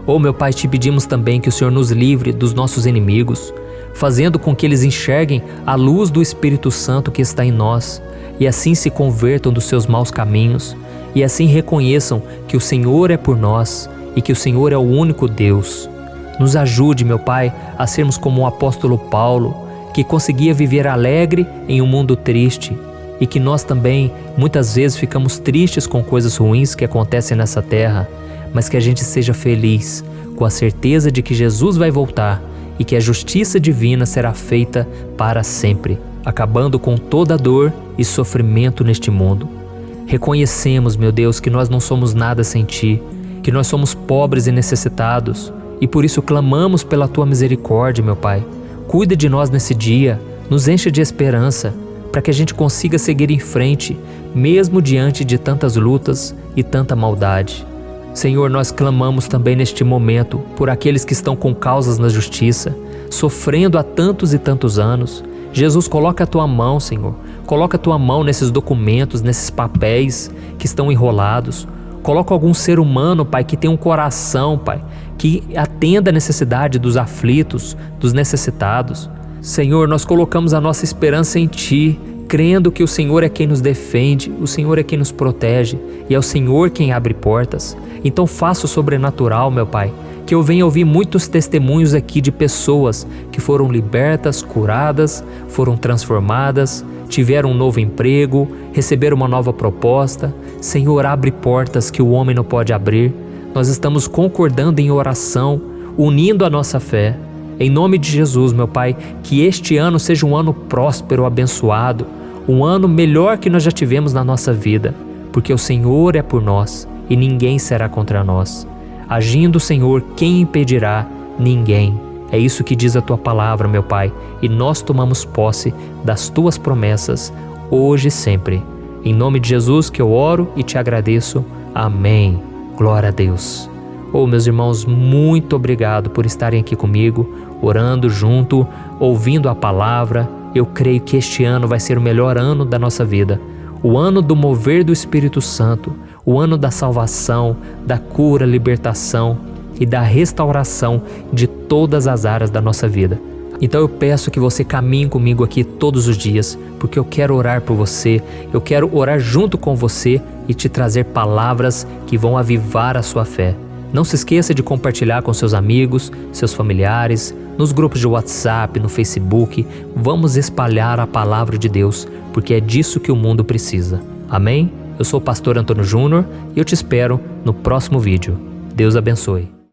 Oh, meu Pai, te pedimos também que o Senhor nos livre dos nossos inimigos, fazendo com que eles enxerguem a luz do Espírito Santo que está em nós e assim se convertam dos seus maus caminhos e assim reconheçam que o Senhor é por nós e que o Senhor é o único Deus. Nos ajude, meu Pai, a sermos como o apóstolo Paulo, que conseguia viver alegre em um mundo triste, e que nós também, muitas vezes, ficamos tristes com coisas ruins que acontecem nessa terra, mas que a gente seja feliz, com a certeza de que Jesus vai voltar e que a justiça divina será feita para sempre, acabando com toda dor e sofrimento neste mundo. Reconhecemos, meu Deus, que nós não somos nada sem Ti, que nós somos pobres e necessitados, e por isso clamamos pela Tua misericórdia, meu Pai. Cuida de nós nesse dia, nos enche de esperança, para que a gente consiga seguir em frente, mesmo diante de tantas lutas e tanta maldade. Senhor, nós clamamos também neste momento por aqueles que estão com causas na justiça, sofrendo há tantos e tantos anos. Jesus, coloca a Tua mão, Senhor. Coloca a Tua mão nesses documentos, nesses papéis que estão enrolados. Coloca algum ser humano, Pai, que tem um coração, Pai, que atenda a necessidade dos aflitos, dos necessitados. Senhor, nós colocamos a nossa esperança em Ti, crendo que o Senhor é quem nos defende, o Senhor é quem nos protege e é o Senhor quem abre portas. Então faça o sobrenatural, meu Pai, que eu venha ouvir muitos testemunhos aqui de pessoas que foram libertas, curadas, foram transformadas, tiveram um novo emprego, receberam uma nova proposta. Senhor, abre portas que o homem não pode abrir. Nós estamos concordando em oração, unindo a nossa fé. Em nome de Jesus, meu Pai, que este ano seja um ano próspero, abençoado, um ano melhor que nós já tivemos na nossa vida, porque o Senhor é por nós e ninguém será contra nós. Agindo o Senhor, quem impedirá? Ninguém. É isso que diz a Tua palavra, meu Pai, e nós tomamos posse das Tuas promessas, hoje e sempre. Em nome de Jesus que eu oro e te agradeço. Amém. Glória a Deus. Meus irmãos, muito obrigado por estarem aqui comigo, orando junto, ouvindo a palavra. Eu creio que este ano vai ser o melhor ano da nossa vida. O ano do mover do Espírito Santo, o ano da salvação, da cura, libertação e da restauração de todas as áreas da nossa vida. Então eu peço que você caminhe comigo aqui todos os dias, porque eu quero orar por você, eu quero orar junto com você e te trazer palavras que vão avivar a sua fé. Não se esqueça de compartilhar com seus amigos, seus familiares, nos grupos de WhatsApp, no Facebook. Vamos espalhar a palavra de Deus, porque é disso que o mundo precisa. Amém? Eu sou o pastor Antônio Júnior e eu te espero no próximo vídeo. Deus abençoe.